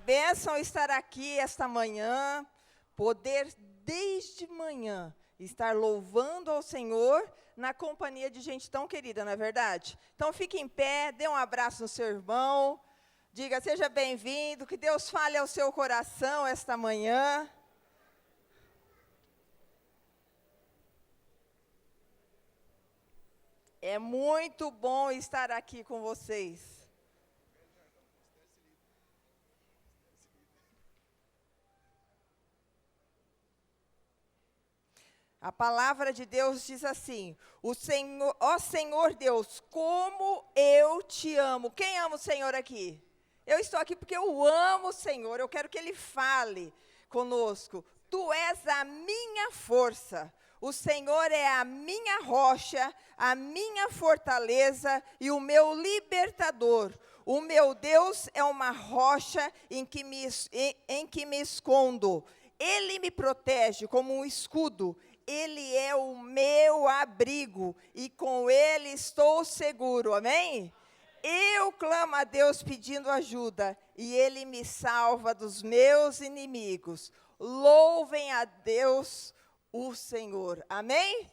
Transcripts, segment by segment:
bênção estar aqui esta manhã, poder desde manhã estar louvando ao Senhor na companhia de gente tão querida, não é verdade? Então fique em pé, dê um abraço no seu irmão, diga, seja bem-vindo, que Deus fale ao seu coração esta manhã. É muito bom estar aqui com vocês. A palavra de Deus diz assim, ó Senhor Deus, como eu te amo. Quem ama o Senhor aqui? Eu estou aqui porque eu amo o Senhor, eu quero que Ele fale conosco. Tu és a minha força, o Senhor é a minha rocha, a minha fortaleza e o meu libertador. O meu Deus é uma rocha em que me escondo. Ele me protege como um escudo. Ele é o meu abrigo e com Ele estou seguro, amém? Eu clamo a Deus pedindo ajuda e Ele me salva dos meus inimigos. Louvem a Deus, o Senhor, amém?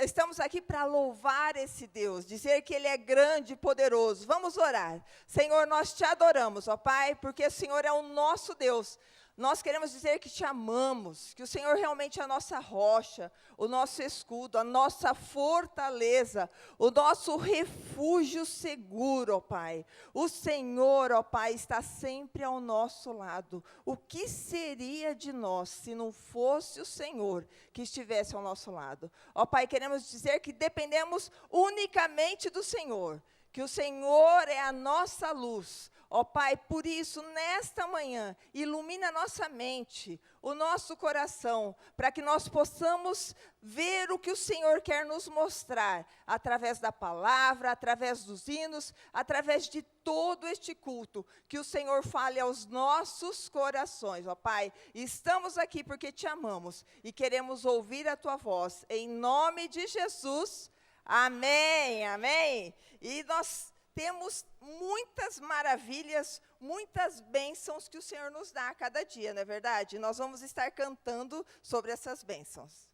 Estamos aqui para louvar esse Deus, dizer que Ele é grande e poderoso. Vamos orar. Senhor, nós te adoramos, ó Pai, porque o Senhor é o nosso Deus. Nós queremos dizer que te amamos, que o Senhor realmente é a nossa rocha, o nosso escudo, a nossa fortaleza, o nosso refúgio seguro, ó Pai. O Senhor, ó Pai, está sempre ao nosso lado. O que seria de nós se não fosse o Senhor que estivesse ao nosso lado? Ó Pai, queremos dizer que dependemos unicamente do Senhor, que o Senhor é a nossa luz. Ó Pai, por isso, nesta manhã, ilumina a nossa mente, o nosso coração, para que nós possamos ver o que o Senhor quer nos mostrar, através da palavra, através dos hinos, através de todo este culto, que o Senhor fale aos nossos corações. Ó Pai, estamos aqui porque te amamos e queremos ouvir a tua voz, em nome de Jesus, amém, amém. E nós temos muitas maravilhas, muitas bênçãos que o Senhor nos dá a cada dia, não é verdade? Nós vamos estar cantando sobre essas bênçãos.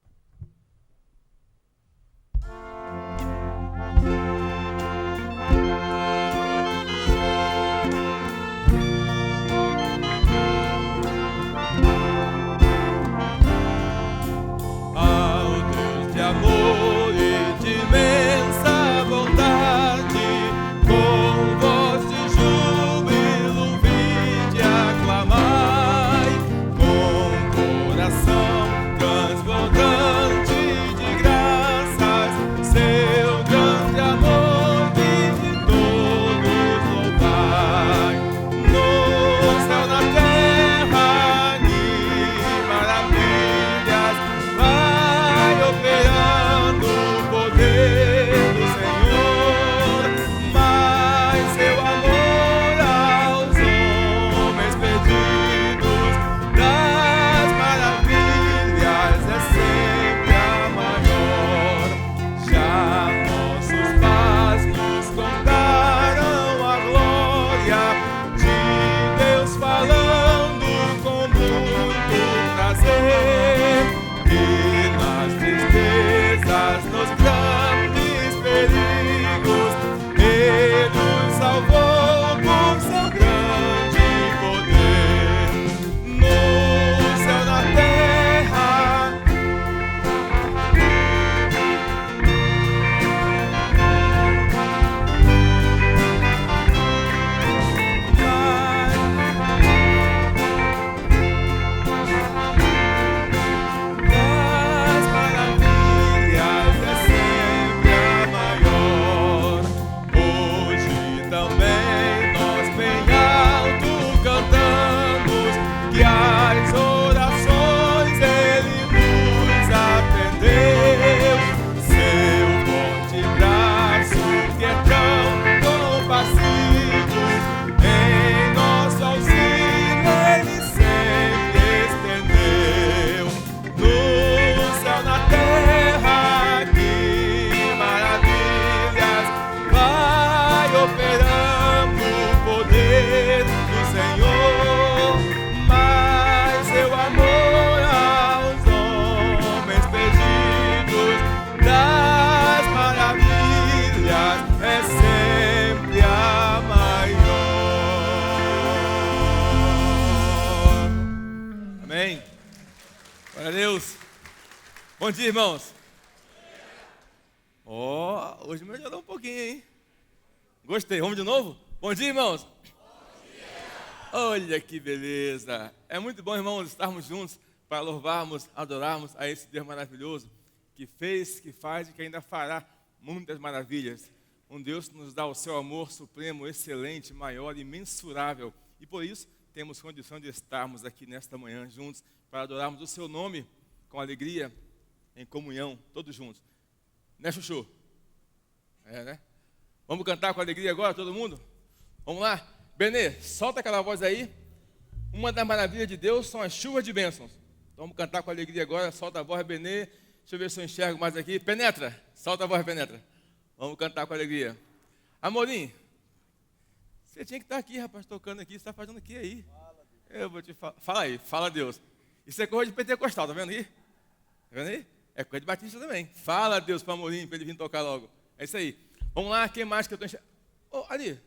Ao Deus de amor e de imensa bondade, com voz de júbilo vinde aclamai, com coração transbordante de graças, Glória a Deus. Bom dia, irmãos. Hoje melhorou um pouquinho, hein? Gostei. Vamos de novo? Bom dia, irmãos. Bom dia. Olha que beleza. É muito bom, irmãos, estarmos juntos para louvarmos, adorarmos a esse Deus maravilhoso que fez, que faz e que ainda fará muitas maravilhas. Um Deus que nos dá o seu amor supremo, excelente, maior, imensurável. E por isso temos condição de estarmos aqui nesta manhã juntos para adorarmos o seu nome com alegria, em comunhão, todos juntos. Né, Chuchu? Né? Vamos cantar com alegria agora, todo mundo? Vamos lá? Benê, solta aquela voz aí. Uma das maravilhas de Deus são as chuvas de bênçãos. Então vamos cantar com alegria agora. Solta a voz, Benê. Deixa eu ver se eu enxergo mais aqui. Penetra. Solta a voz, Penetra. Vamos cantar com alegria. Amorim, você tinha que estar aqui, rapaz, tocando aqui. Você está fazendo o que aí? Eu vou te falar. Fala aí, fala a Deus. Isso é coisa de pentecostal, tá vendo aí? Tá vendo aí? É coisa de batista também. Fala a Deus para Amorim, para ele vir tocar logo. É isso aí. Vamos lá, quem mais que eu estou enxergando? Oh, ali,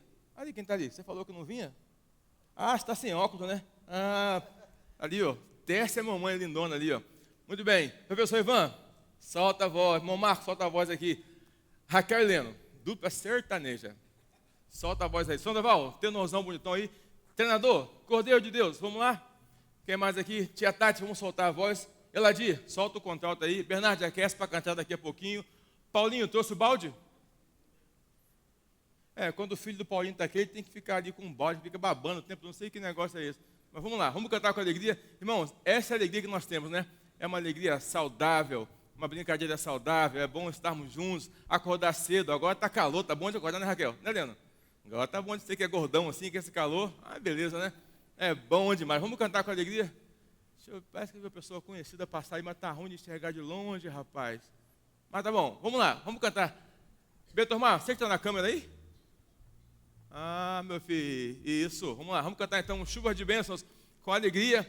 quem está ali? Você falou que não vinha? Ah, você está sem óculos, né? Ah, ali, ó. Desce a mamãe lindona ali, ó. Muito bem. Professor Ivan, solta a voz. Irmão Marcos, solta a voz aqui. Raquel e Leno, dupla sertaneja. Solta a voz aí. Sandoval, tenorzão bonitão aí. Treinador, Cordeiro de Deus, vamos lá? Quem mais aqui? Tia Tati, vamos soltar a voz. Eladir, solta o contralto aí. Bernardo, aquece para cantar daqui a pouquinho. Paulinho, trouxe o balde? Quando o filho do Paulinho está aqui, ele tem que ficar ali com um balde, fica babando o tempo, não sei que negócio é esse. Mas vamos lá, vamos cantar com alegria. Irmãos, essa é a alegria que nós temos, né? É uma alegria saudável, uma brincadeira saudável, é bom estarmos juntos, acordar cedo. Agora está calor, tá bom de acordar, né, Raquel? Né, Lena? Agora está bom de ser que é gordão assim, que esse calor. Ah, beleza, né? É bom demais. Vamos cantar com alegria? Parece que uma pessoa conhecida passar aí, mas está ruim de enxergar de longe, rapaz. Mas tá bom, vamos lá, vamos cantar. Betomar, você que está na câmera aí? Ah, meu filho, isso. Vamos lá, vamos cantar então Chuvas de Bênçãos com alegria.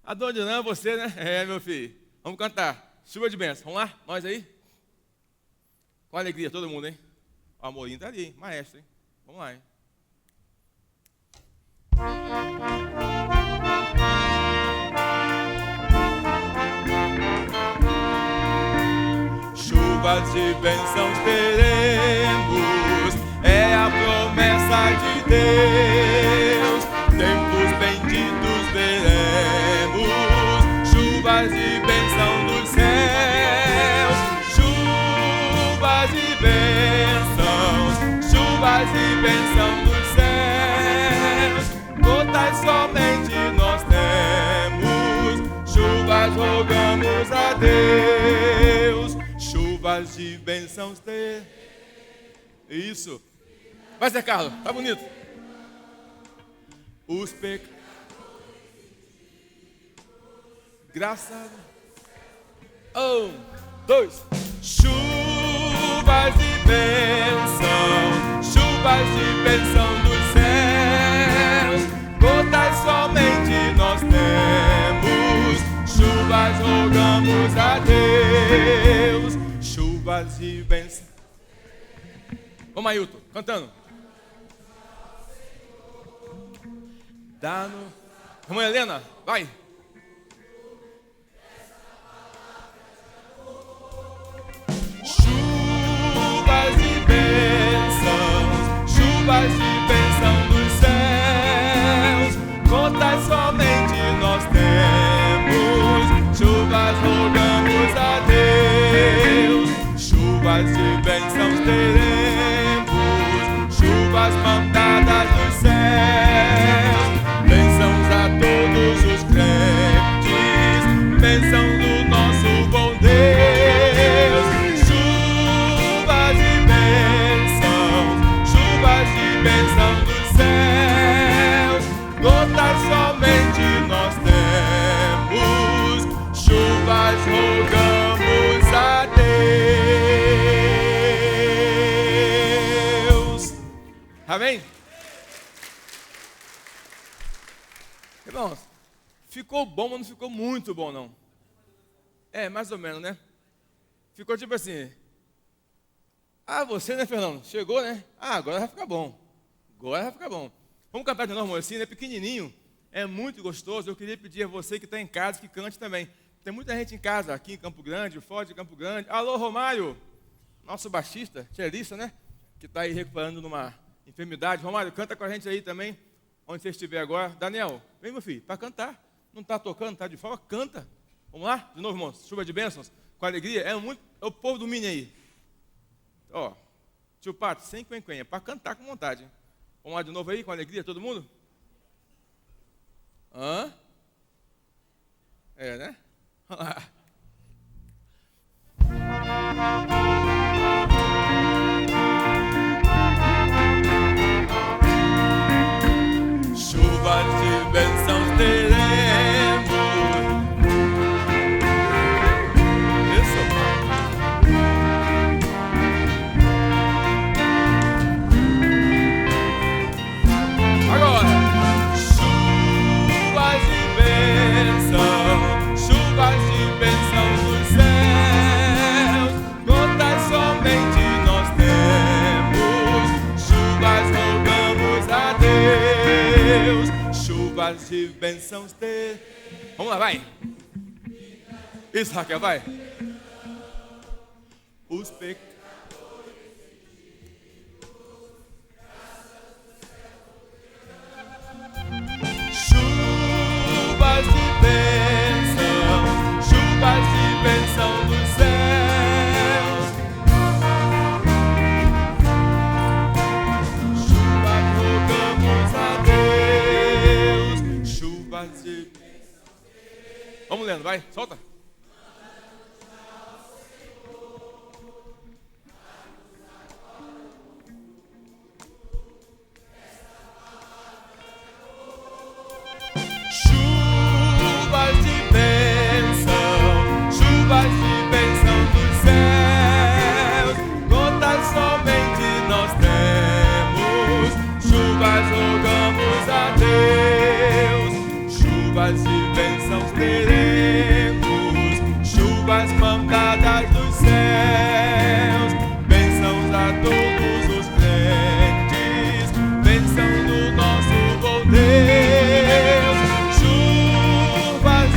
A dona Dinã é você, né? Meu filho. Vamos cantar Chuva de Bênçãos. Vamos lá? Nós aí? Com alegria, todo mundo, hein? O Amorim está ali, hein? Maestro, hein? Vamos lá, hein? Chuvas de bênçãos teremos, é a promessa de Deus. Tempos benditos veremos, chuvas de bênção dos céus. Chuvas de bênçãos, chuvas de bênção dos céus. Gotas somente nós temos, chuvas rogamos a Deus. Chuvas de bênçãos ter. Isso. Vai, Zé Carlos, tá bonito. Os pecados. Graças a Deus. 1, 2. Chuvas de bênção, chuvas de bênção dos céus. Gotas somente nós temos, chuvas rogamos a Deus. Chuvas de bênção. Vamos, Ailton, cantando. Dá-no. Irmã Helena, vai. Chuvas de bênçãos, chuvas de bênção dos céus. Gotas somente nós temos, chuvas rogamos a Deus. Chuvas de bênçãos teremos, chuvas mandadas dos céus. Bênçãos a todos os crentes, bênção do nosso bom Deus. Chuvas de bênção dos céus. Gotas somente nós temos, chuvas rogamos a Deus. Amém? Irmãos, ficou bom, mas não ficou muito bom, não. Mais ou menos, né? Ficou tipo assim. Você, né, Fernando? Chegou, né? Agora vai ficar bom. Agora vai ficar bom. Vamos cantar de novo, assim, né? Pequenininho. é muito gostoso. Eu queria pedir a você que está em casa que cante também. Tem muita gente em casa, aqui em Campo Grande, fora de Campo Grande. Alô, Romário, nosso baixista, cellista, né? Que está aí recuperando numa enfermidade. Romário, canta com a gente aí também, onde você estiver agora. Daniel, vem, meu filho, para cantar. Não está tocando, está de fora, canta. Vamos lá? De novo, irmãos. Chuva de bênçãos, com alegria. É o povo do Mini aí. Ó, tio Pato, sem quen-quen, é para cantar com vontade. Hein? Vamos lá de novo aí, com alegria, todo mundo? Hã? É, né? Vamos lá. Chuvas de bênçãos teremos. Isso. Agora. Chuvas de bênção dos céus, gotas somente nós temos. Chuvas rogamos a Deus. Chuvas de bênçãos ter. Vamos lá, vai. Isso, Raquel, vai. Os pecadores. Chuvas de bênção dos céus. Chuvas rogamos a Deus. Chuvas de bênção. Vamos lendo, vai, solta. Chuvas e bênçãos teremos, chuvas mandadas dos céus, bênçãos a todos os crentes, bênção do nosso bom Deus. Chuvas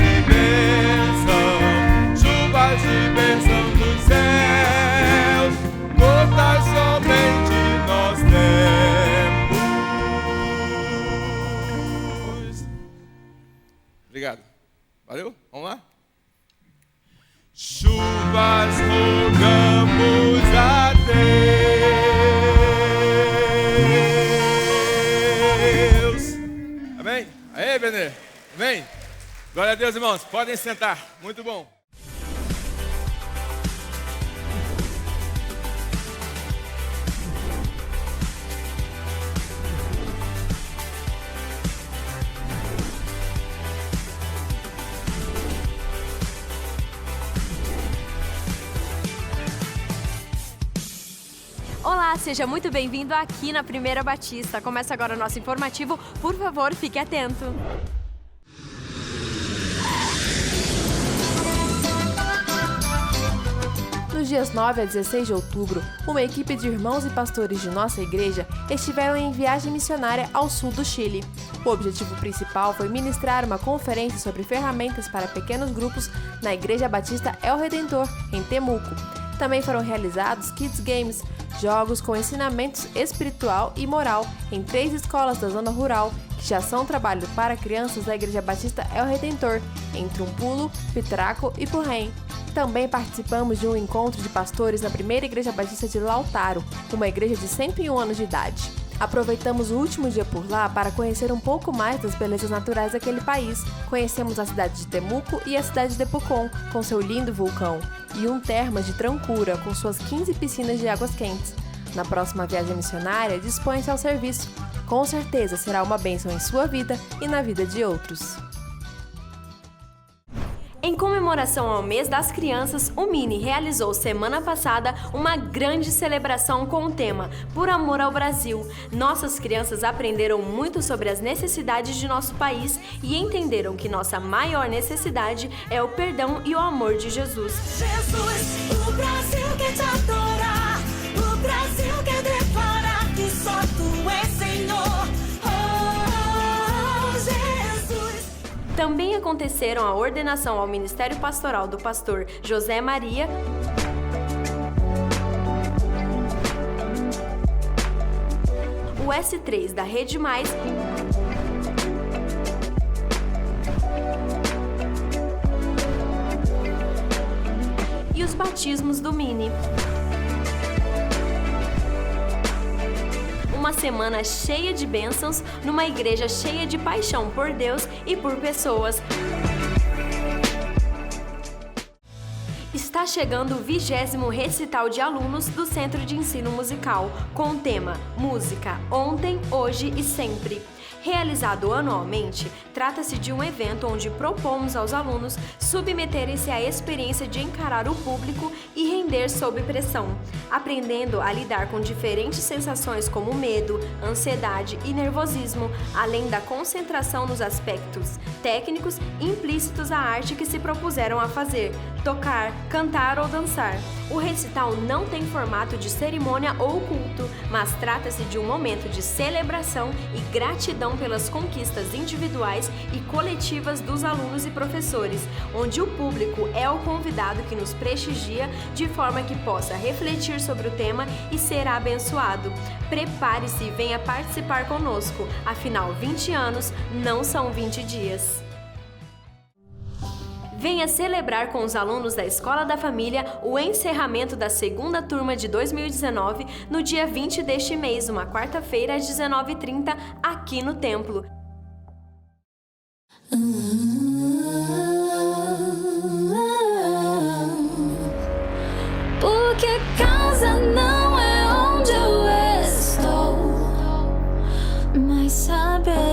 e bênção dos céus, gotas somente nós temos. Obrigado. Valeu? Vamos lá? Chuvas rogamos a Deus. Amém? Aê, Benê. Amém? Glória a Deus, irmãos. Podem sentar. Muito bom. Olá, seja muito bem-vindo aqui na Primeira Batista. Começa agora o nosso informativo. Por favor, fique atento. Nos dias 9 a 16 de outubro, uma equipe de irmãos e pastores de nossa igreja estiveram em viagem missionária ao sul do Chile. O objetivo principal foi ministrar uma conferência sobre ferramentas para pequenos grupos na Igreja Batista El Redentor, em Temuco. Também foram realizados Kids Games, jogos com ensinamentos espiritual e moral em 3 escolas da zona rural, que já são trabalho para crianças da Igreja Batista El Redentor, em Trumpulo, Pitraco e Purrém. Também participamos de um encontro de pastores na primeira Igreja Batista de Lautaro, uma igreja de 101 anos de idade. Aproveitamos o último dia por lá para conhecer um pouco mais das belezas naturais daquele país. Conhecemos a cidade de Temuco e a cidade de Pucón, com seu lindo vulcão, e um termas de Trancura, com suas 15 piscinas de águas quentes. Na próxima viagem missionária, dispõe-se ao serviço. Com certeza será uma bênção em sua vida e na vida de outros. Em comemoração ao mês das crianças, o Mini realizou semana passada uma grande celebração com o tema Por Amor ao Brasil. Nossas crianças aprenderam muito sobre as necessidades de nosso país e entenderam que nossa maior necessidade é o perdão e o amor de Jesus. Jesus, o Brasil quer te adorar, o Brasil quer declarar que só tu és Senhor. Oh, Jesus. Também aconteceram a ordenação ao ministério pastoral do pastor José Maria, o S3 da Rede Mais e os batismos do Mini. Uma semana cheia de bênçãos, numa igreja cheia de paixão por Deus e por pessoas. Está chegando o 20º recital de alunos do Centro de Ensino Musical, com o tema Música, Ontem, Hoje e Sempre. Realizado anualmente, trata-se de um evento onde propomos aos alunos submeterem-se à experiência de encarar o público e render sob pressão, aprendendo a lidar com diferentes sensações como medo, ansiedade e nervosismo, além da concentração nos aspectos técnicos implícitos à arte que se propuseram a fazer, tocar, cantar ou dançar. O recital não tem formato de cerimônia ou culto, mas trata-se de um momento de celebração e gratidão pelas conquistas individuais e coletivas dos alunos e professores, onde o público é o convidado que nos prestigia de forma que possa refletir sobre o tema e ser abençoado. Prepare-se e venha participar conosco, afinal 20 anos não são 20 dias. Venha celebrar com os alunos da Escola da Família o encerramento da segunda turma de 2019 no dia 20 deste mês, uma quarta-feira às 19h30, aqui no Templo. Porque casa não é onde eu estou, mas saber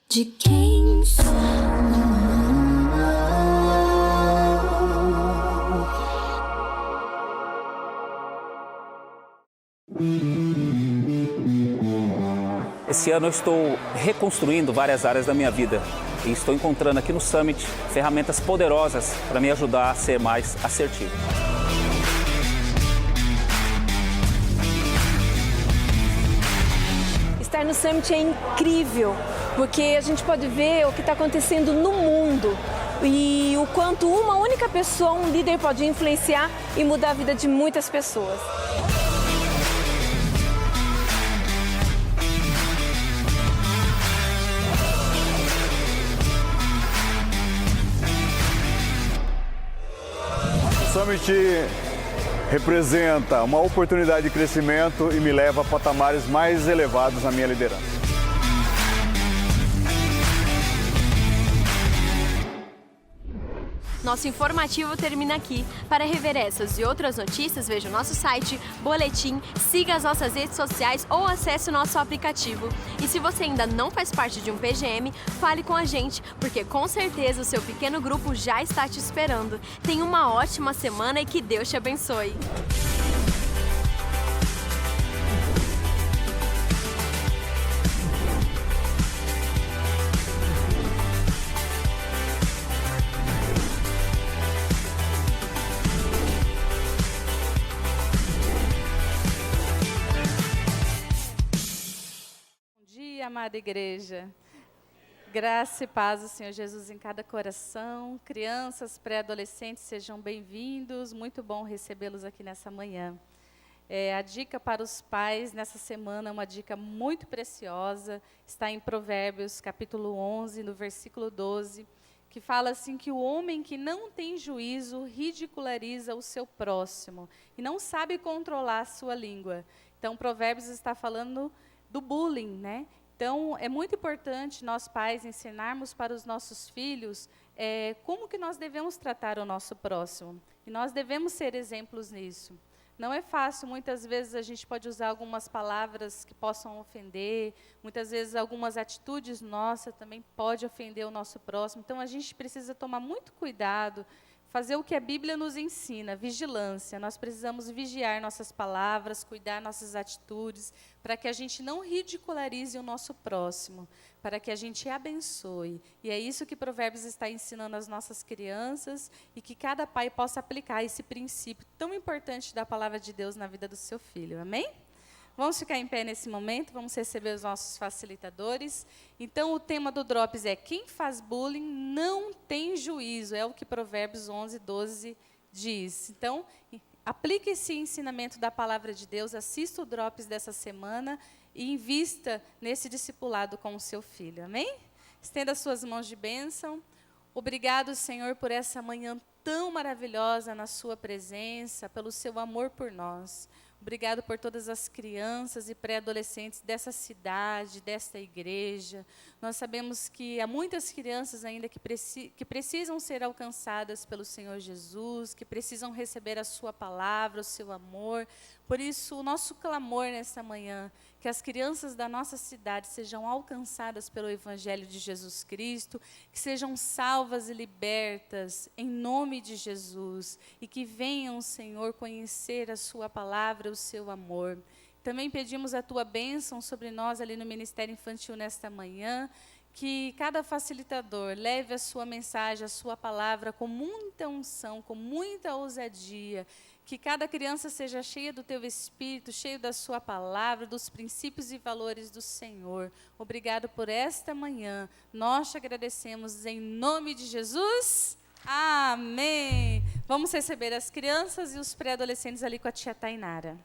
de quem sou. Esse ano eu estou reconstruindo várias áreas da minha vida e estou encontrando aqui no Summit ferramentas poderosas para me ajudar a ser mais assertivo. Estar no Summit é incrível, porque a gente pode ver o que está acontecendo no mundo e o quanto uma única pessoa, um líder, pode influenciar e mudar a vida de muitas pessoas. O Summit representa uma oportunidade de crescimento e me leva a patamares mais elevados na minha liderança. Nosso informativo termina aqui. Para rever essas e outras notícias, veja o nosso site, boletim, siga as nossas redes sociais ou acesse o nosso aplicativo. E se você ainda não faz parte de um PGM, fale com a gente, porque com certeza o seu pequeno grupo já está te esperando. Tenha uma ótima semana e que Deus te abençoe. Amada igreja, graça e paz do Senhor Jesus em cada coração. Crianças, pré-adolescentes, sejam bem-vindos. Muito bom recebê-los aqui nessa manhã. A dica para os pais nessa semana é uma dica muito preciosa. Está em Provérbios, capítulo 11, no versículo 12, que fala assim que o homem que não tem juízo ridiculariza o seu próximo e não sabe controlar a sua língua. Então, Provérbios está falando do bullying, né? Então, é muito importante nós pais ensinarmos para os nossos filhos como que nós devemos tratar o nosso próximo. E nós devemos ser exemplos nisso. Não é fácil, muitas vezes a gente pode usar algumas palavras que possam ofender, muitas vezes algumas atitudes nossas também podem ofender o nosso próximo. Então, a gente precisa tomar muito cuidado, fazer o que a Bíblia nos ensina, vigilância. Nós precisamos vigiar nossas palavras, cuidar nossas atitudes, para que a gente não ridicularize o nosso próximo, para que a gente abençoe. E é isso que Provérbios está ensinando às nossas crianças e que cada pai possa aplicar esse princípio tão importante da palavra de Deus na vida do seu filho. Amém? Vamos ficar em pé nesse momento, vamos receber os nossos facilitadores. Então, o tema do Drops é: quem faz bullying não tem juízo. É o que Provérbios 11:12 diz. Então, aplique esse ensinamento da palavra de Deus, assista o Drops dessa semana e invista nesse discipulado com o seu filho. Amém? Estenda as suas mãos de bênção. Obrigado, Senhor, por essa manhã tão maravilhosa na sua presença, pelo seu amor por nós. Obrigado por todas as crianças e pré-adolescentes dessa cidade, desta igreja. Nós sabemos que há muitas crianças ainda que precisam ser alcançadas pelo Senhor Jesus, que precisam receber a sua palavra, o seu amor. Por isso, o nosso clamor nesta manhã, que as crianças da nossa cidade sejam alcançadas pelo Evangelho de Jesus Cristo, que sejam salvas e libertas em nome de Jesus, e que venham, Senhor, conhecer a sua palavra, o seu amor. Também pedimos a tua bênção sobre nós ali no Ministério Infantil nesta manhã, que cada facilitador leve a sua mensagem, a sua palavra com muita unção, com muita ousadia, que cada criança seja cheia do teu Espírito, cheia da sua palavra, dos princípios e valores do Senhor. Obrigado por esta manhã. Nós te agradecemos em nome de Jesus. Amém. Vamos receber as crianças e os pré-adolescentes ali com a tia Tainara.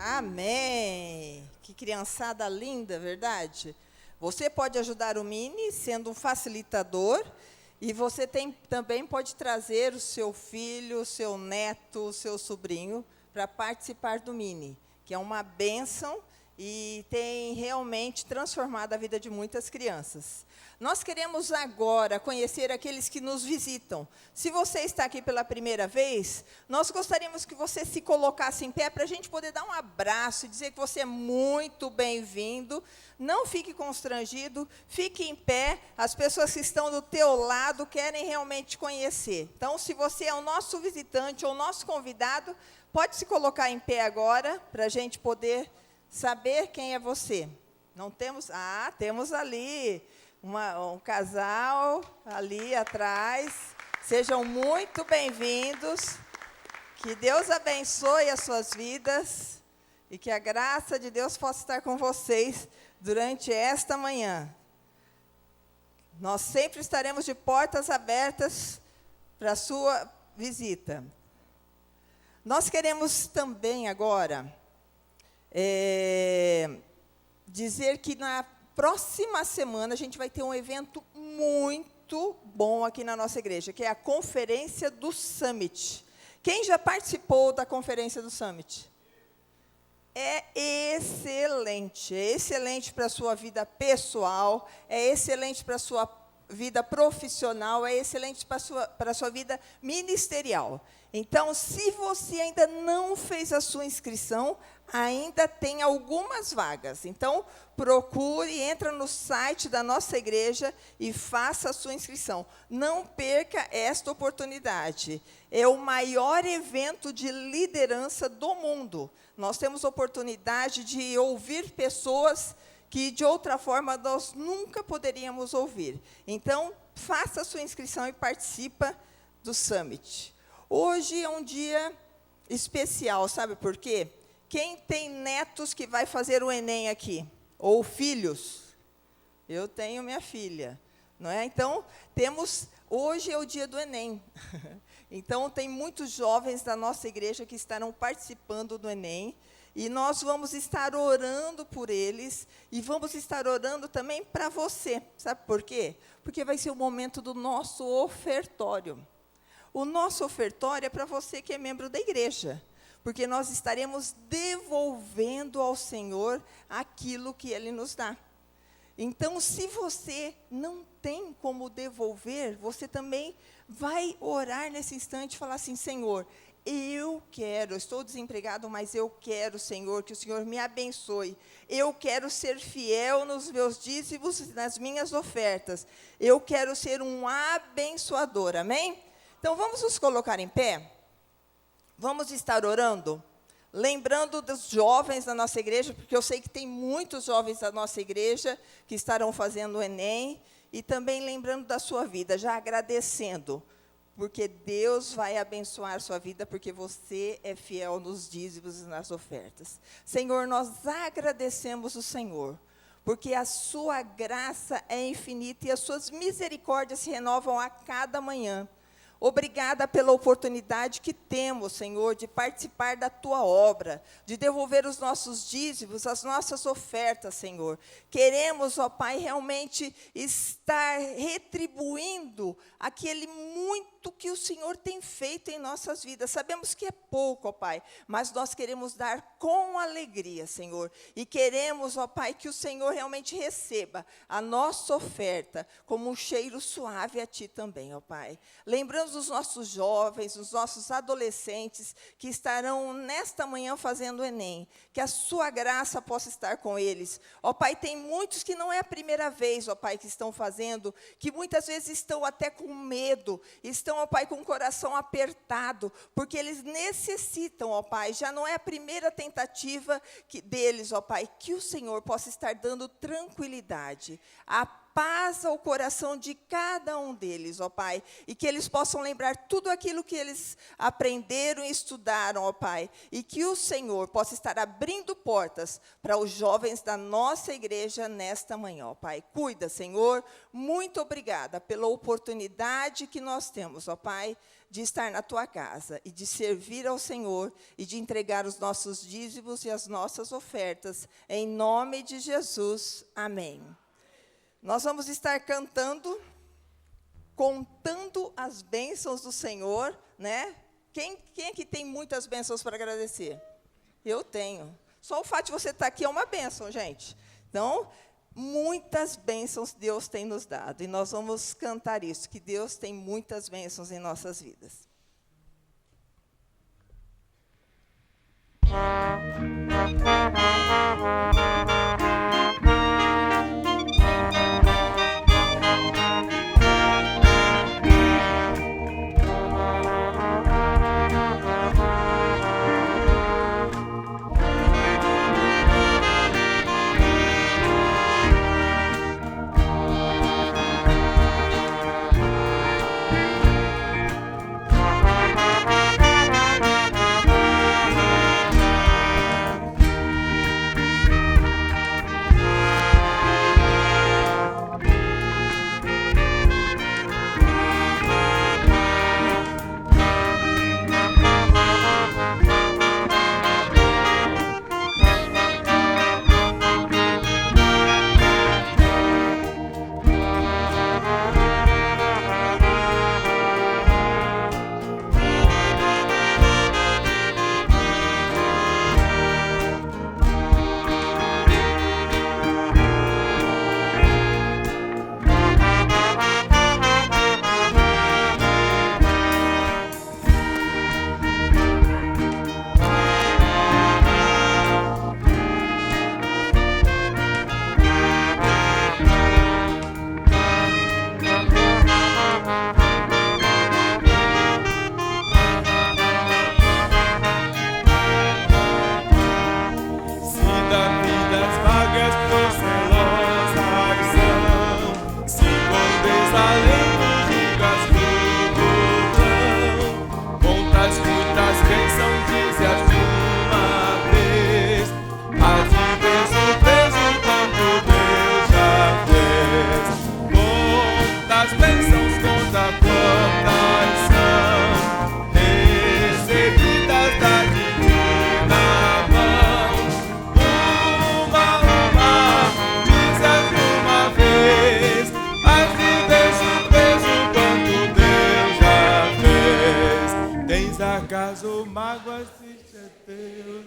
Amém! Que criançada linda, verdade? Você pode ajudar o Mini sendo um facilitador, e você também pode trazer o seu filho, o seu neto, o seu sobrinho para participar do Mini, que é uma bênção e tem realmente transformado a vida de muitas crianças. Nós queremos agora conhecer aqueles que nos visitam. Se você está aqui pela primeira vez, nós gostaríamos que você se colocasse em pé para a gente poder dar um abraço e dizer que você é muito bem-vindo. Não fique constrangido, fique em pé. As pessoas que estão do teu lado querem realmente te conhecer. Então, se você é o nosso visitante ou o nosso convidado, pode se colocar em pé agora para a gente poder saber quem é você. Não temos? Ah, temos ali um casal ali atrás. Sejam muito bem-vindos. Que Deus abençoe as suas vidas e que a graça de Deus possa estar com vocês durante esta manhã. Nós sempre estaremos de portas abertas para a sua visita. Nós queremos também agora dizer que na próxima semana a gente vai ter um evento muito bom aqui na nossa igreja, que é a Conferência do Summit. Quem já participou da Conferência do Summit? É excelente para a sua vida pessoal, é excelente para a sua vida profissional, é excelente para a sua vida ministerial. Então, se você ainda não fez a sua inscrição, ainda tem algumas vagas. Então, procure, entra no site da nossa igreja e faça a sua inscrição. Não perca esta oportunidade. É o maior evento de liderança do mundo. Nós temos oportunidade de ouvir pessoas que, de outra forma, nós nunca poderíamos ouvir. Então, faça a sua inscrição e participa do Summit. Hoje é um dia especial, sabe por quê? Quem tem netos que vai fazer o Enem aqui? Ou filhos? Eu tenho minha filha, não é? Então, hoje é o dia do Enem. Então, tem muitos jovens da nossa igreja que estarão participando do Enem, e nós vamos estar orando por eles, e vamos estar orando também para você. Sabe por quê? Porque vai ser o momento do nosso ofertório. O nosso ofertório é para você que é membro da igreja, porque nós estaremos devolvendo ao Senhor aquilo que Ele nos dá. Então, se você não tem como devolver, você também vai orar nesse instante e falar assim: Senhor, eu estou desempregado, mas eu quero, Senhor, que o Senhor me abençoe. Eu quero ser fiel nos meus dízimos, nas minhas ofertas. Eu quero ser um abençoador, amém? Então, vamos nos colocar em pé? Vamos estar orando? Lembrando dos jovens da nossa igreja, porque eu sei que tem muitos jovens da nossa igreja que estarão fazendo o Enem, e também lembrando da sua vida, já agradecendo, porque Deus vai abençoar sua vida, porque você é fiel nos dízimos e nas ofertas. Senhor, nós agradecemos o Senhor, porque a sua graça é infinita e as suas misericórdias se renovam a cada manhã. Obrigada pela oportunidade que temos, Senhor, de participar da Tua obra, de devolver os nossos dízimos, as nossas ofertas, Senhor. Queremos, ó Pai, realmente estar retribuindo aquele muito que o Senhor tem feito em nossas vidas. Sabemos que é pouco, ó Pai, mas nós queremos dar com alegria, Senhor. E queremos, ó Pai, que o Senhor realmente receba a nossa oferta como um cheiro suave a Ti também, ó Pai. Lembrando os nossos jovens, os nossos adolescentes que estarão nesta manhã fazendo o Enem, que a sua graça possa estar com eles. Ó Pai, tem muitos que não é a primeira vez, ó Pai, que estão fazendo, que muitas vezes estão até com medo, estão, ó Pai, com o coração apertado, porque eles necessitam, ó Pai, já não é a primeira tentativa deles, ó Pai, que o Senhor possa estar dando tranquilidade, a paz ao coração de cada um deles, ó Pai, e que eles possam lembrar tudo aquilo que eles aprenderam e estudaram, ó Pai, e que o Senhor possa estar abrindo portas para os jovens da nossa igreja nesta manhã, ó Pai. Cuida, Senhor, muito obrigada pela oportunidade que nós temos, ó Pai, de estar na Tua casa e de servir ao Senhor e de entregar os nossos dízimos e as nossas ofertas, em nome de Jesus, amém. Nós vamos estar cantando, contando as bênçãos do Senhor, né? Quem aqui tem muitas bênçãos para agradecer? Eu tenho. Só o fato de você estar aqui é uma bênção, gente. Então, muitas bênçãos Deus tem nos dado. E nós vamos cantar isso, que Deus tem muitas bênçãos em nossas vidas. acaso mágoas triste é teu,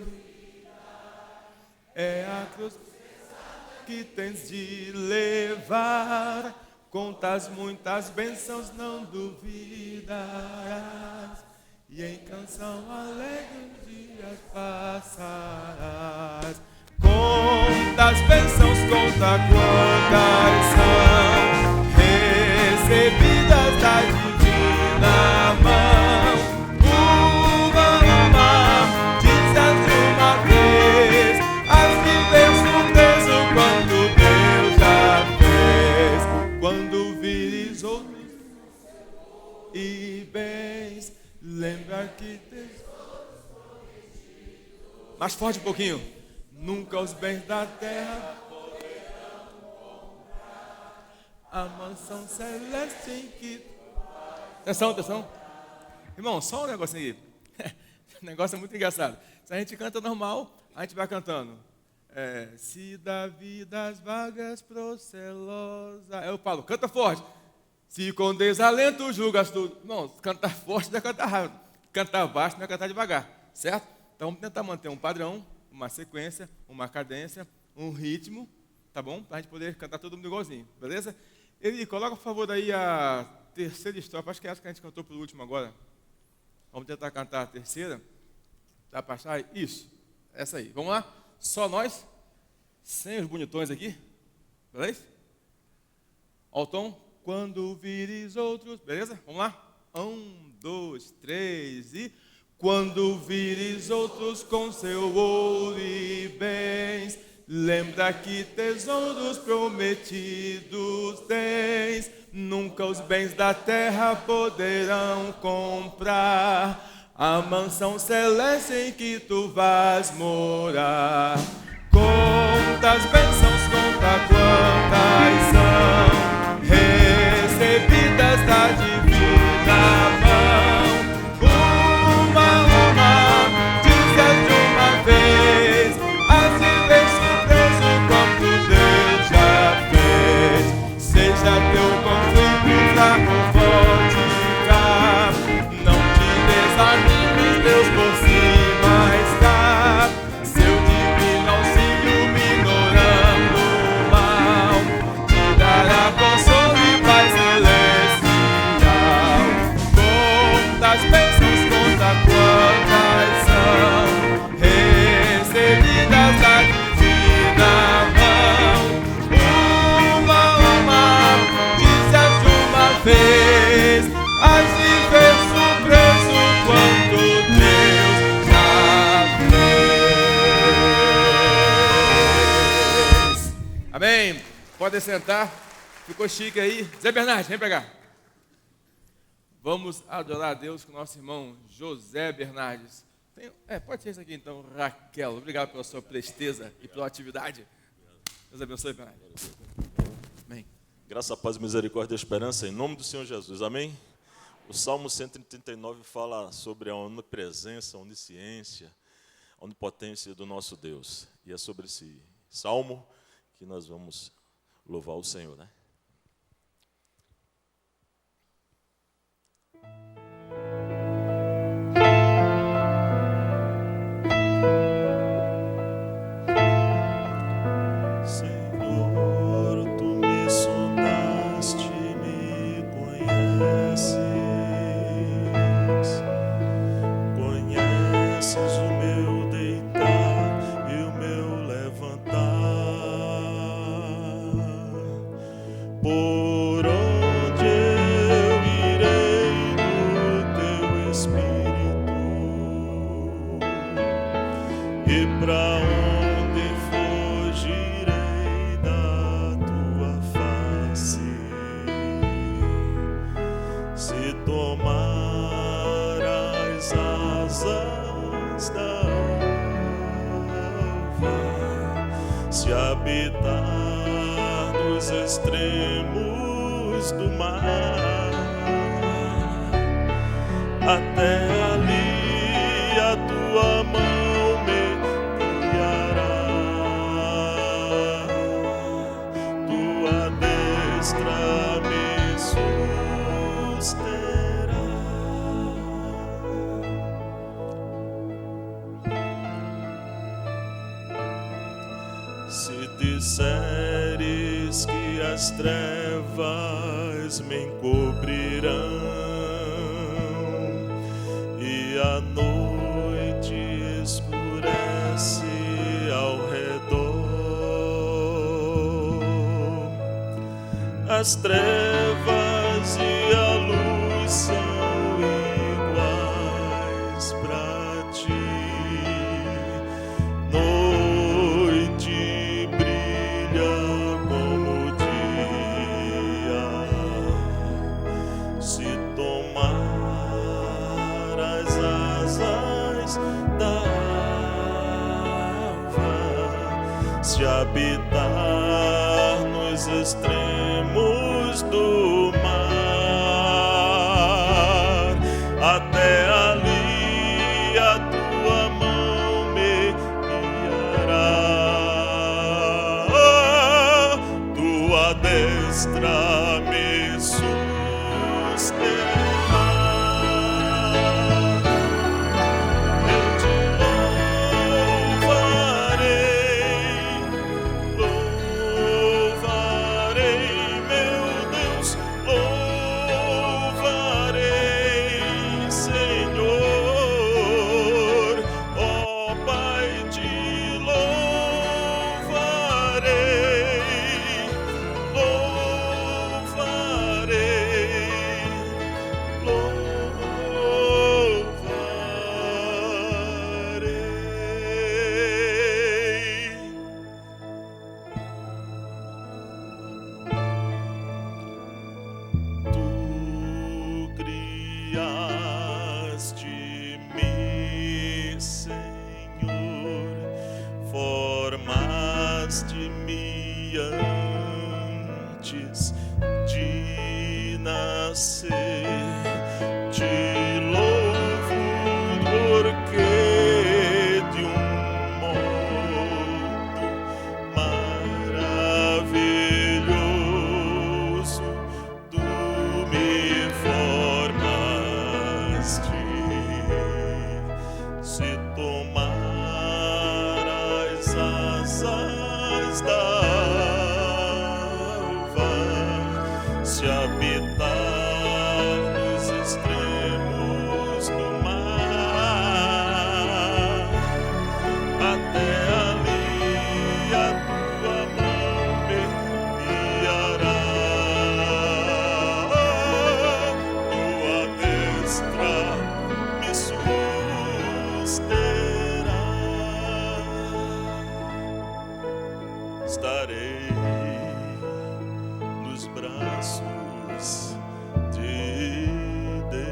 é a cruz que tens de levar, contas muitas bênçãos não duvidarás, e em canção bênção alegre os dias passarás. Conta as bênçãos, conta quantas são recebidas da divina mão. Uma, dizes de uma vez, as que vês surpreso quando Deus já fez. Quando vires outros e bens, lembra que Deus... Mais forte um pouquinho. Nunca os bens da terra poderão comprar a mansão celeste em que... Atenção, atenção. Irmão, só um negocinho aí. O negócio é muito engraçado. Se a gente canta normal, a gente vai cantando. Se da vida as vagas procelosa... Eu falo, canta forte. Se com desalento julgas tudo. Não, cantar forte não é cantar rápido. Cantar baixo não é cantar devagar. Certo? Então vamos tentar manter um padrão, uma sequência, uma cadência, um ritmo, tá bom? Para a gente poder cantar todo mundo igualzinho, beleza? Eli, coloca, por favor, aí a terceira estrofe. Acho que é essa que a gente cantou por último agora. Vamos tentar cantar a terceira. Dá para achar? Isso, essa aí. Vamos lá? Só nós, sem os bonitões aqui, beleza? Ó o tom. Quando vires outros, beleza? Vamos lá? 1, 2, 3 e... Quando vires outros com seu ouro e bens, lembra que tesouros prometidos tens. Nunca os bens da terra poderão comprar a mansão celeste em que tu vais morar. Conta as bênçãos, conta quantas são recebidas da divina mão. Seja teu conflito fraco ou forte cá, não te desanimes, Deus por cima está. Seu divino auxílio minorando o mal, te dará consolo e paz celestial. Conta as bênçãos, conta quantas são recebidas da divina mão. Fez as de ver surpreso quanto Deus já fez. Amém. Pode sentar. Ficou chique aí. Zé Bernardes, vem pegar. Vamos adorar a Deus com o nosso irmão José Bernardes. Pode ser isso aqui então, Raquel. Obrigado pela sua presteza e pela atividade. Deus abençoe, Bernardes. Amém. Graça, paz, misericórdia e esperança, em nome do Senhor Jesus, amém? O Salmo 139 fala sobre a onipresença, a onisciência, a onipotência do nosso Deus. E é sobre esse salmo que nós vamos louvar o Senhor, né? Disseres que as trevas me encobrirão e a noite as trevas e a luz são iguais pra ti. Noite brilha como o dia. Se tomar as asas da ava, se habitar nos extremos do mar, até ali a tua mão me guiará, tua destra me susterá. Eu te louvarei, meu Deus, louvarei, Senhor, ó Pai, te louvarei, louvarei. Tu criaste-me, Senhor, formaste-me antes de nascer. Te louvo porque de um modo maravilhoso tu me formaste. Se tomar as asas da alva, se habitar nos extremos do mar, até ali a tua mão me guiará, tua destra me susterá. Estarei nos braços de Deus.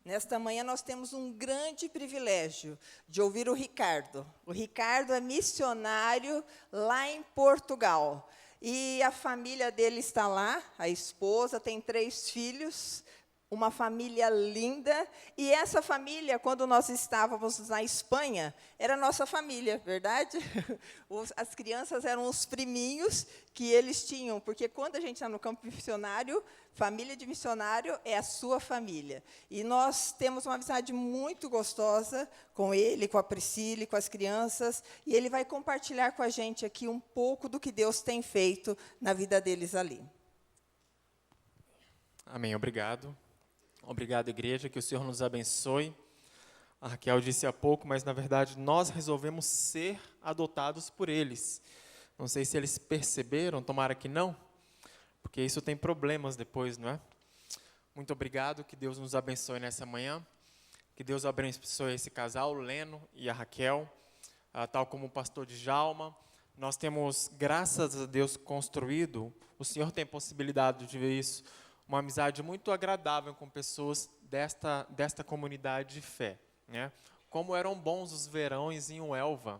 Nesta manhã nós temos um grande privilégio de ouvir o Ricardo. O Ricardo é missionário lá em Portugal. E a família dele está lá, a esposa, tem 3 filhos, uma família linda. E essa família, quando nós estávamos na Espanha, era nossa família, verdade? As crianças eram os priminhos que eles tinham, porque quando a gente está no campo missionário, família de missionário é a sua família. E nós temos uma amizade muito gostosa com ele, com a Priscila, com as crianças, e ele vai compartilhar com a gente aqui um pouco do que Deus tem feito na vida deles ali. Amém, obrigado. Obrigado, igreja, que o Senhor nos abençoe. A Raquel disse há pouco, mas, na verdade, nós resolvemos ser adotados por eles. Não sei se eles perceberam, tomara que não, porque isso tem problemas depois, não é? Muito obrigado, que Deus nos abençoe nessa manhã, que Deus abençoe esse casal, o Leno e a Raquel, tal como o pastor Djalma. Nós temos, graças a Deus, construído, o Senhor tem possibilidade de ver isso, uma amizade muito agradável com pessoas desta comunidade de fé, né? Como eram bons os verões em Uelva,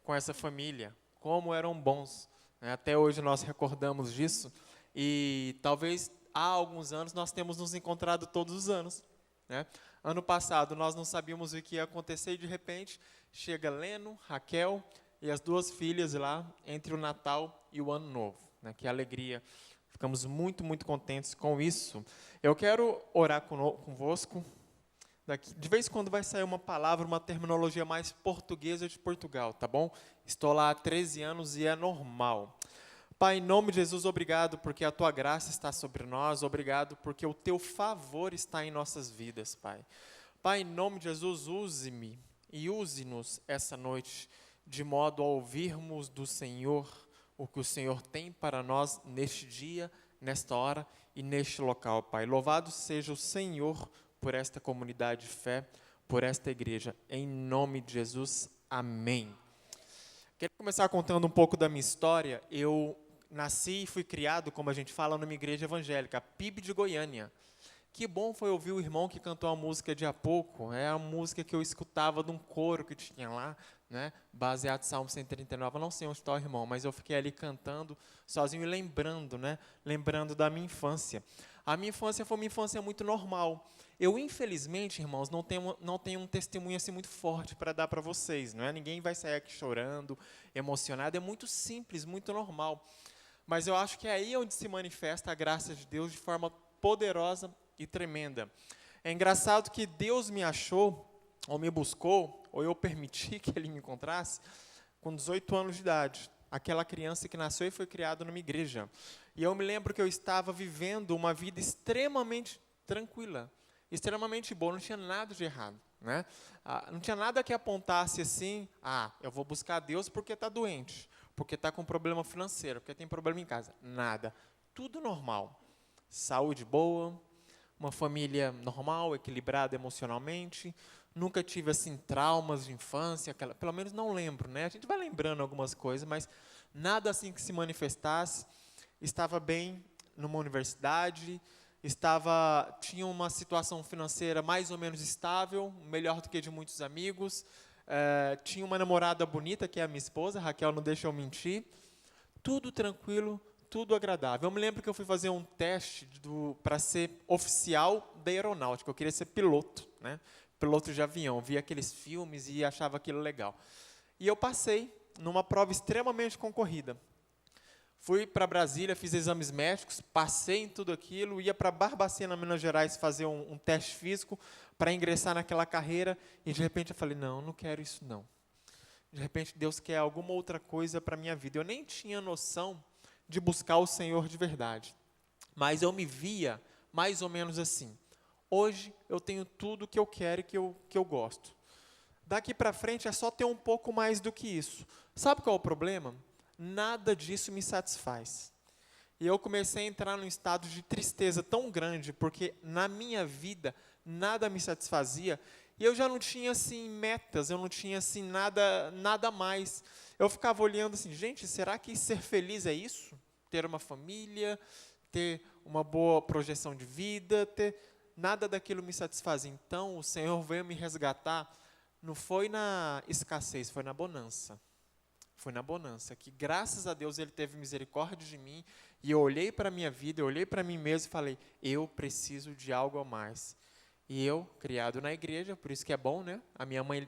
com essa família, como eram bons, né? Até hoje nós recordamos disso, e talvez há alguns anos nós temos nos encontrado todos os anos, né? Ano passado nós não sabíamos o que ia acontecer e de repente chega Leno, Raquel e as 2 filhas lá entre o Natal e o Ano Novo, né? Que alegria. Ficamos muito, muito contentes com isso. Eu quero orar convosco. De vez em quando vai sair uma palavra, uma terminologia mais portuguesa de Portugal, tá bom? Estou lá há 13 anos e é normal. Pai, em nome de Jesus, obrigado porque a Tua graça está sobre nós, obrigado porque o Teu favor está em nossas vidas, Pai. Pai, em nome de Jesus, use-me e use-nos essa noite, de modo a ouvirmos do Senhor o que o Senhor tem para nós neste dia, nesta hora e neste local, Pai. Louvado seja o Senhor por esta comunidade de fé, por esta igreja, em nome de Jesus, amém. Quero começar contando um pouco da minha história. Eu nasci e fui criado, como a gente fala, numa igreja evangélica, a PIB de Goiânia. Que bom foi ouvir o irmão que cantou a música de há pouco. É a música que eu escutava de um coro que tinha lá, né, baseado em Salmo 139. Eu não sei onde está o irmão, mas eu fiquei ali cantando sozinho e lembrando, né, lembrando da minha infância. A minha infância foi uma infância muito normal. Eu, infelizmente, irmãos, não tenho um testemunho assim muito forte para dar para vocês. Não é? Ninguém vai sair aqui chorando, emocionado. É muito simples, muito normal. Mas eu acho que é aí onde se manifesta a graça de Deus de forma poderosa e tremenda. É engraçado que Deus me achou, ou me buscou, ou eu permiti que Ele me encontrasse, com 18 anos de idade. Aquela criança que nasceu e foi criada numa igreja. E eu me lembro que eu estava vivendo uma vida extremamente tranquila, extremamente boa, não tinha nada de errado. Né? Não tinha nada que apontasse assim, eu vou buscar Deus porque está doente, porque está com problema financeiro, porque tem problema em casa. Nada. Tudo normal. Saúde boa, uma família normal, equilibrada emocionalmente. Nunca tive assim traumas de infância, pelo menos não lembro, né? A gente vai lembrando algumas coisas, mas nada assim que se manifestasse. Estava bem numa universidade, tinha uma situação financeira mais ou menos estável, melhor do que de muitos amigos. Tinha uma namorada bonita, que é a minha esposa, Raquel não deixa eu mentir. Tudo tranquilo, tudo agradável. Eu me lembro que eu fui fazer um teste para ser oficial da aeronáutica. Eu queria ser piloto, né? Piloto de avião. Via aqueles filmes e achava aquilo legal. E eu passei numa prova extremamente concorrida. Fui para Brasília, fiz exames médicos, passei em tudo aquilo, ia para Barbacena, Minas Gerais, fazer um teste físico para ingressar naquela carreira, e de repente eu falei, não quero isso não. De repente Deus quer alguma outra coisa para a minha vida. Eu nem tinha noção de buscar o Senhor de verdade, mas eu me via mais ou menos assim. Hoje eu tenho tudo que eu quero e que eu gosto. Daqui para frente é só ter um pouco mais do que isso. Sabe qual é o problema? Nada disso me satisfaz. E eu comecei a entrar num estado de tristeza tão grande, porque na minha vida nada me satisfazia, e eu já não tinha assim metas, eu não tinha assim nada mais. Eu ficava olhando assim, gente, será que ser feliz é isso? Ter uma família, ter uma boa projeção de vida, nada daquilo me satisfazia. Então o Senhor veio me resgatar, não foi na escassez, foi na bonança. Foi na bonança, que graças a Deus Ele teve misericórdia de mim, e eu olhei para a minha vida, eu olhei para mim mesmo e falei, eu preciso de algo a mais. E eu, criado na igreja, por isso que é bom, né? A minha mãe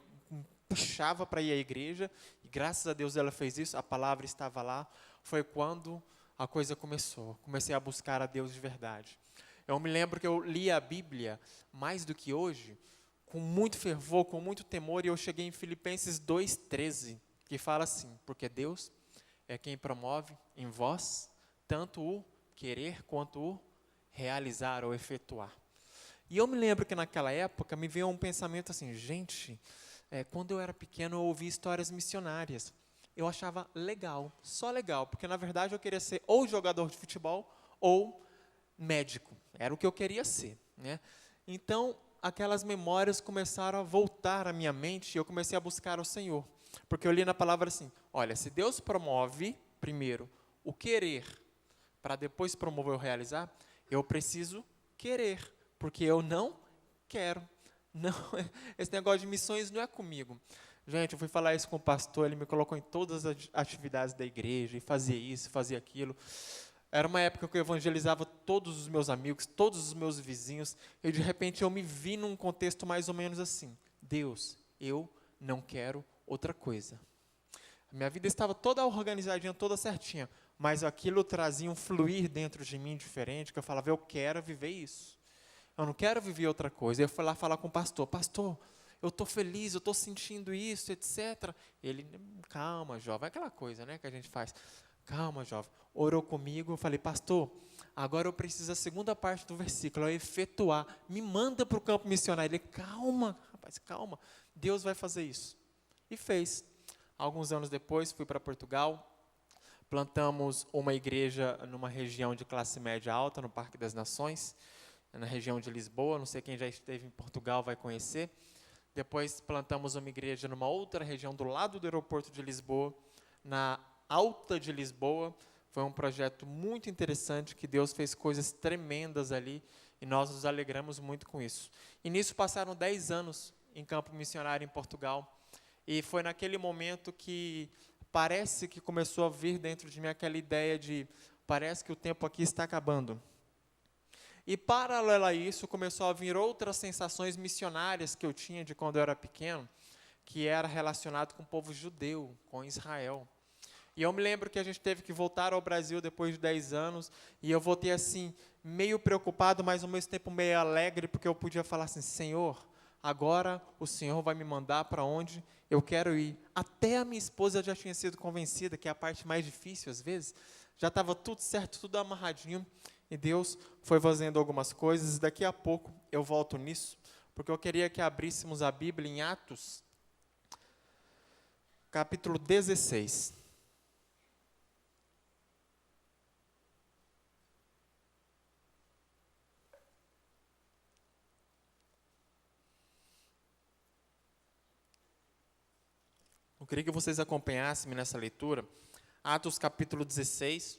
puxava para ir à igreja, e graças a Deus ela fez isso, a palavra estava lá. Foi quando a coisa começou, comecei a buscar a Deus de verdade. Eu me lembro que eu li a Bíblia, mais do que hoje, com muito fervor, com muito temor, e eu cheguei em Filipenses 2,13, que fala assim, porque Deus é quem promove em vós tanto o querer quanto o realizar ou efetuar. E eu me lembro que naquela época me veio um pensamento assim, gente, quando eu era pequeno eu ouvi histórias missionárias. Eu achava legal, só legal, porque na verdade eu queria ser ou jogador de futebol ou médico. Era o que eu queria ser, né? Então, aquelas memórias começaram a voltar à minha mente e eu comecei a buscar o Senhor. Porque eu li na palavra assim, olha, se Deus promove, primeiro, o querer, para depois promover o realizar, eu preciso querer, porque eu não quero. Não, esse negócio de missões não é comigo. Gente, eu fui falar isso com o pastor, ele me colocou em todas as atividades da igreja, e fazia isso, fazia aquilo. Era uma época que eu evangelizava todos os meus amigos, todos os meus vizinhos, e de repente eu me vi num contexto mais ou menos assim, Deus, eu não quero outra coisa. A minha vida estava toda organizadinha, toda certinha, mas aquilo trazia um fluir dentro de mim diferente, que eu falava, eu quero viver isso. Eu não quero viver outra coisa. Eu fui lá falar com o pastor, eu estou feliz, eu estou sentindo isso, etc. Ele, calma, jovem, aquela coisa, né, que a gente faz. calma, jovem. Orou comigo, eu falei, pastor, agora eu preciso da segunda parte do versículo, é efetuar. Me manda para o campo missionário. Ele, calma, rapaz, calma. Deus vai fazer isso. E fez. Alguns anos depois, fui para Portugal. Plantamos uma igreja numa região de classe média alta, no Parque das Nações, na região de Lisboa. Não sei quem já esteve em Portugal vai conhecer. Depois plantamos uma igreja numa outra região do lado do aeroporto de Lisboa, na Alta de Lisboa. Foi um projeto muito interessante, que Deus fez coisas tremendas ali, e nós nos alegramos muito com isso. E nisso passaram 10 anos em campo missionário em Portugal, e foi naquele momento que parece que começou a vir dentro de mim aquela ideia de, parece que o tempo aqui está acabando. E paralelo a isso, começou a vir outras sensações missionárias que eu tinha de quando eu era pequeno, que era relacionado com o povo judeu, com Israel. E eu me lembro que a gente teve que voltar ao Brasil depois de 10 anos, e eu voltei assim, meio preocupado, mas ao mesmo tempo meio alegre, porque eu podia falar assim, Senhor, agora o Senhor vai me mandar para onde eu quero ir. Até a minha esposa já tinha sido convencida, que é a parte mais difícil às vezes, já estava tudo certo, tudo amarradinho, e Deus foi fazendo algumas coisas, e daqui a pouco eu volto nisso, porque eu queria que abríssemos a Bíblia em Atos, capítulo 16. Eu queria que vocês acompanhassem nessa leitura, Atos capítulo 16,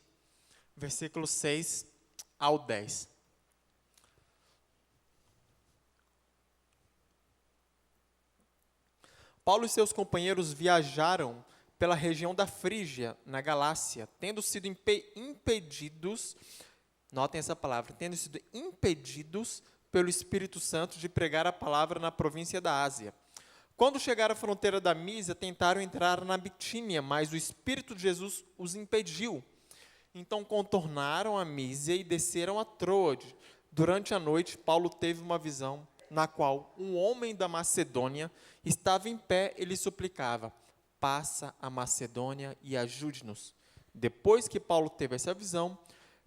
versículos 6 ao 10. Paulo e seus companheiros viajaram pela região da Frígia, na Galácia, tendo sido impedidos, notem essa palavra, tendo sido impedidos pelo Espírito Santo de pregar a palavra na província da Ásia. Quando chegaram à fronteira da Mísia, tentaram entrar na Bitínia, mas o Espírito de Jesus os impediu. Então contornaram a Mísia e desceram a Troade. Durante a noite, Paulo teve uma visão, na qual um homem da Macedônia estava em pé e lhe suplicava, passa a Macedônia e ajude-nos. Depois que Paulo teve essa visão,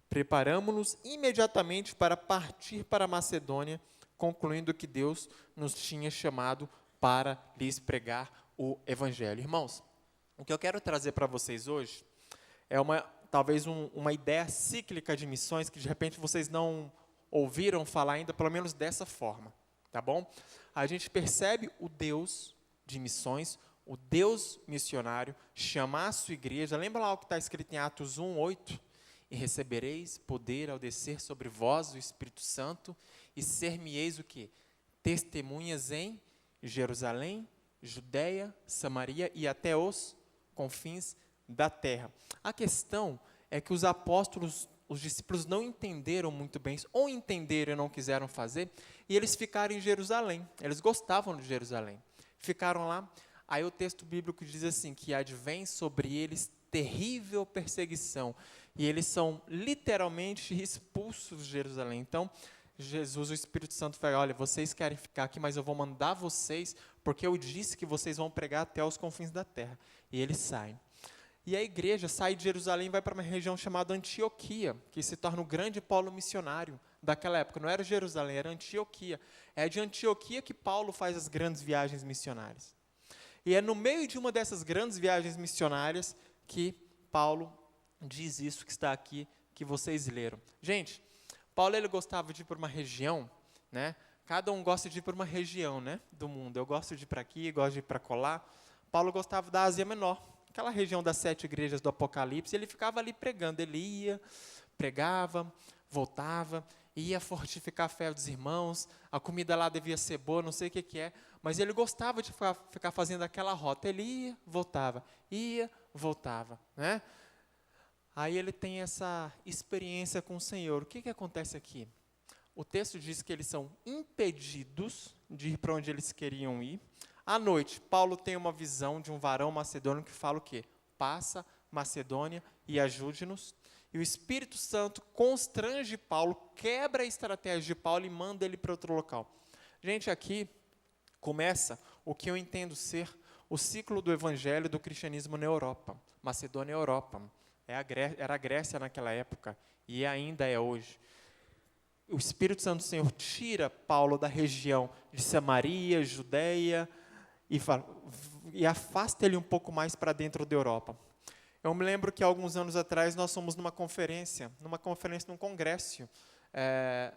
preparamo-nos imediatamente para partir para a Macedônia, concluindo que Deus nos tinha chamado para lhes pregar o Evangelho. Irmãos, o que eu quero trazer para vocês hoje é talvez uma ideia cíclica de missões que de repente vocês não ouviram falar ainda, pelo menos dessa forma, tá bom? A gente percebe o Deus de missões, o Deus missionário, chamar a sua igreja, lembra lá o que está escrito em Atos 1:8? E recebereis poder ao descer sobre vós o Espírito Santo, e ser-me-eis o quê? Testemunhas em Jerusalém, Judeia, Samaria e até os confins da terra. A questão é que os apóstolos, os discípulos não entenderam muito bem isso, ou entenderam e não quiseram fazer, e eles ficaram em Jerusalém. Eles gostavam de Jerusalém. Ficaram lá. Aí o texto bíblico diz assim, que advém sobre eles terrível perseguição, e eles são literalmente expulsos de Jerusalém. Então, Jesus, o Espírito Santo, fala, olha, vocês querem ficar aqui, mas eu vou mandar vocês, porque eu disse que vocês vão pregar até os confins da terra. E eles saem. E a igreja sai de Jerusalém e vai para uma região chamada Antioquia, que se torna o grande polo missionário daquela época. Não era Jerusalém, era Antioquia. É de Antioquia que Paulo faz as grandes viagens missionárias. E é no meio de uma dessas grandes viagens missionárias que Paulo diz isso que está aqui, que vocês leram. Gente, Paulo ele gostava de ir para uma região, né? Cada um gosta de ir para uma região, né, do mundo. Eu gosto de ir para aqui, gosto de ir para colar. Paulo gostava da Ásia Menor, aquela região das 7 igrejas do Apocalipse. Ele ficava ali pregando. Ele ia, pregava, voltava, ia fortificar a fé dos irmãos. A comida lá devia ser boa, não sei o que é. Mas ele gostava de ficar fazendo aquela rota. Ele ia, voltava, né? Aí ele tem essa experiência com o Senhor. O que acontece aqui? O texto diz que eles são impedidos de ir para onde eles queriam ir. À noite, Paulo tem uma visão de um varão macedônio que fala o quê? Passa Macedônia e ajude-nos. E o Espírito Santo constrange Paulo, quebra a estratégia de Paulo e manda ele para outro local. Gente, aqui começa o que eu entendo ser o ciclo do Evangelho do cristianismo na Europa. Macedônia e Europa. Era a Grécia naquela época e ainda é hoje. O Espírito Santo do Senhor tira Paulo da região de Samaria, Judeia, e afasta ele um pouco mais para dentro da Europa. Eu me lembro que alguns anos atrás nós fomos num congresso,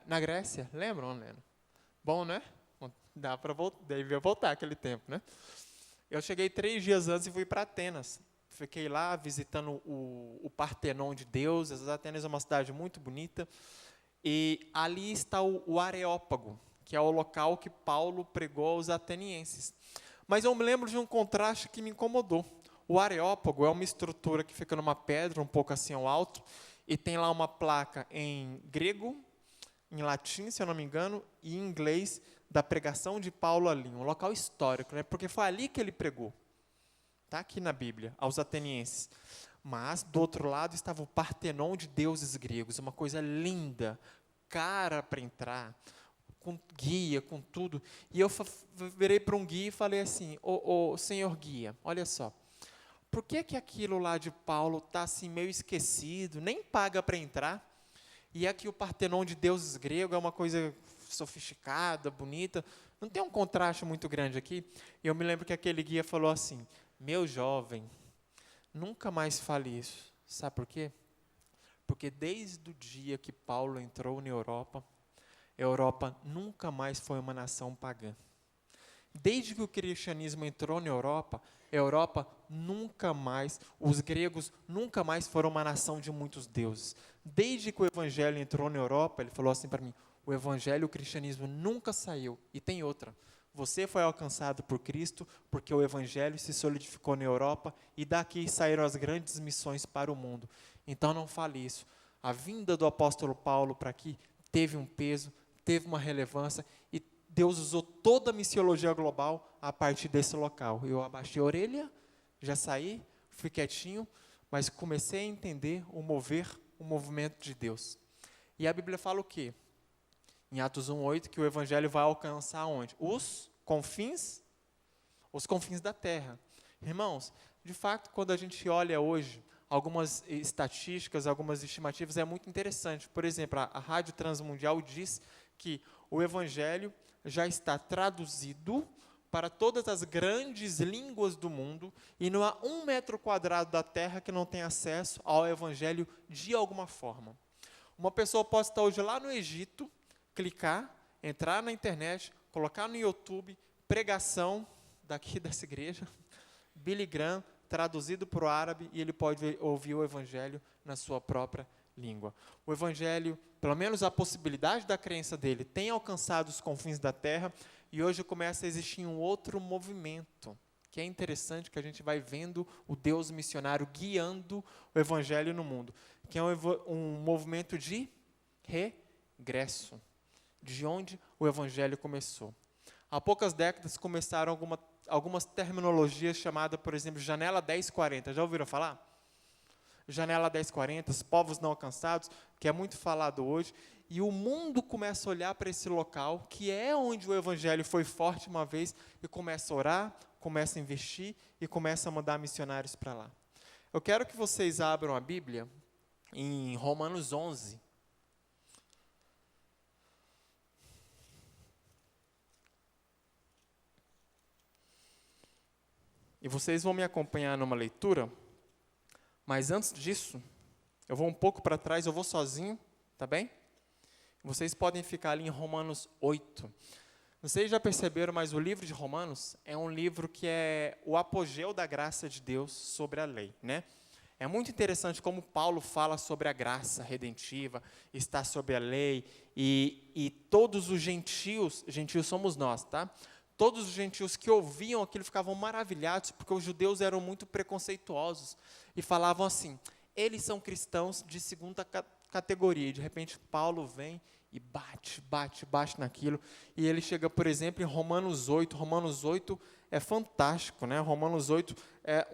na Grécia. Lembram, Leno? Bom, né? Dá para voltar, devia voltar aquele tempo, né? Eu cheguei 3 dias antes e fui para Atenas. Fiquei lá visitando o Partenon de Deusas. Atenas é uma cidade muito bonita. E ali está o Areópago, que é o local que Paulo pregou aos atenienses. Mas eu me lembro de um contraste que me incomodou. O Areópago é uma estrutura que fica numa pedra, um pouco assim ao alto, e tem lá uma placa em grego, em latim, se eu não me engano, e em inglês, da pregação de Paulo ali. Um local histórico, né? Porque foi ali que ele pregou. Está aqui na Bíblia, aos atenienses. Mas, do outro lado, estava o Partenon de deuses gregos, uma coisa linda, cara para entrar, com guia, com tudo. E eu virei para um guia e falei assim, ô senhor guia, olha só, por que aquilo lá de Paulo está assim meio esquecido, nem paga para entrar, e aqui o Partenon de deuses gregos é uma coisa sofisticada, bonita, não tem um contraste muito grande aqui? E eu me lembro que aquele guia falou assim, meu jovem, nunca mais fale isso. Sabe por quê? Porque desde o dia que Paulo entrou na Europa, a Europa nunca mais foi uma nação pagã. Desde que o cristianismo entrou na Europa, a Europa nunca mais, os gregos nunca mais foram uma nação de muitos deuses. Desde que o evangelho entrou na Europa, ele falou assim para mim, o evangelho, o cristianismo nunca saiu. E tem outra. Você foi alcançado por Cristo porque o evangelho se solidificou na Europa e daqui saíram as grandes missões para o mundo. Então não fale isso. A vinda do apóstolo Paulo para aqui teve um peso, teve uma relevância e Deus usou toda a missiologia global a partir desse local. Eu abaixei a orelha, já saí, fui quietinho, mas comecei a entender o movimento de Deus. E a Bíblia fala o quê? Em Atos 1:8, que o evangelho vai alcançar onde? Os confins da terra. Irmãos, de fato, quando a gente olha hoje, algumas estatísticas, algumas estimativas, é muito interessante. Por exemplo, a Rádio Transmundial diz que o evangelho já está traduzido para todas as grandes línguas do mundo e não há 1 metro quadrado da terra que não tenha acesso ao evangelho de alguma forma. Uma pessoa pode estar hoje lá no Egito, clicar, entrar na internet, colocar no YouTube, pregação daqui dessa igreja, Billy Graham, traduzido para o árabe, e ele pode ouvir o evangelho na sua própria língua. O evangelho, pelo menos a possibilidade da crença dele, tem alcançado os confins da terra, e hoje começa a existir um outro movimento, que é interessante, que a gente vai vendo o Deus missionário guiando o evangelho no mundo, que é um movimento de regresso, de onde o evangelho começou. Há poucas décadas começaram algumas terminologias chamadas, por exemplo, Janela 1040. Já ouviram falar? Janela 1040, os povos não alcançados, que é muito falado hoje. E o mundo começa a olhar para esse local, que é onde o evangelho foi forte uma vez, e começa a orar, começa a investir e começa a mandar missionários para lá. Eu quero que vocês abram a Bíblia em Romanos 11. E vocês vão me acompanhar numa leitura, mas antes disso, eu vou um pouco para trás, eu vou sozinho, tá bem? Vocês podem ficar ali em Romanos 8. Vocês já perceberam, mas o livro de Romanos é um livro que é o apogeu da graça de Deus sobre a lei, né? É muito interessante como Paulo fala sobre a graça redentiva, está sobre a lei, e todos os gentios somos nós, tá? Todos os gentios que ouviam aquilo ficavam maravilhados, porque os judeus eram muito preconceituosos e falavam assim, eles são cristãos de segunda categoria. E de repente Paulo vem e bate naquilo. E ele chega, por exemplo, em Romanos 8. Romanos 8 é fantástico, né? Romanos 8 é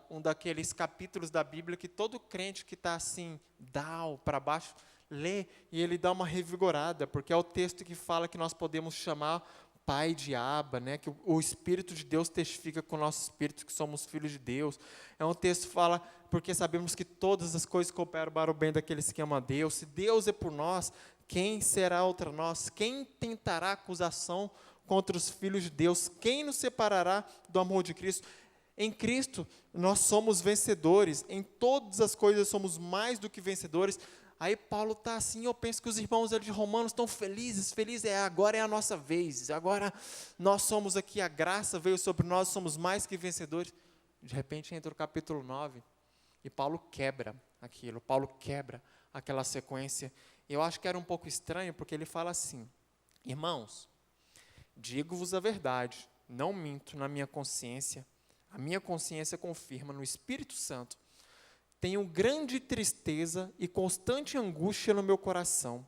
um daqueles capítulos da Bíblia que todo crente que está assim, down, para baixo, lê e ele dá uma revigorada, porque é o texto que fala que nós podemos chamar pai de Abba, né? Que o Espírito de Deus testifica com o nosso espírito que somos filhos de Deus. É um texto que fala, porque sabemos que todas as coisas cooperam para o bem daqueles que amam a Deus. Se Deus é por nós, quem será contra nós? Quem tentará acusação contra os filhos de Deus? Quem nos separará do amor de Cristo? Em Cristo, nós somos vencedores. Em todas as coisas somos mais do que vencedores. Aí Paulo está assim, eu penso que os irmãos de Romanos estão felizes, agora é a nossa vez, agora nós somos aqui, a graça veio sobre nós, somos mais que vencedores. De repente entra o capítulo 9, e Paulo quebra aquilo, Paulo quebra aquela sequência. Eu acho que era um pouco estranho, porque ele fala assim, irmãos, digo-vos a verdade, não minto na minha consciência, a minha consciência confirma no Espírito Santo, tenho grande tristeza e constante angústia no meu coração,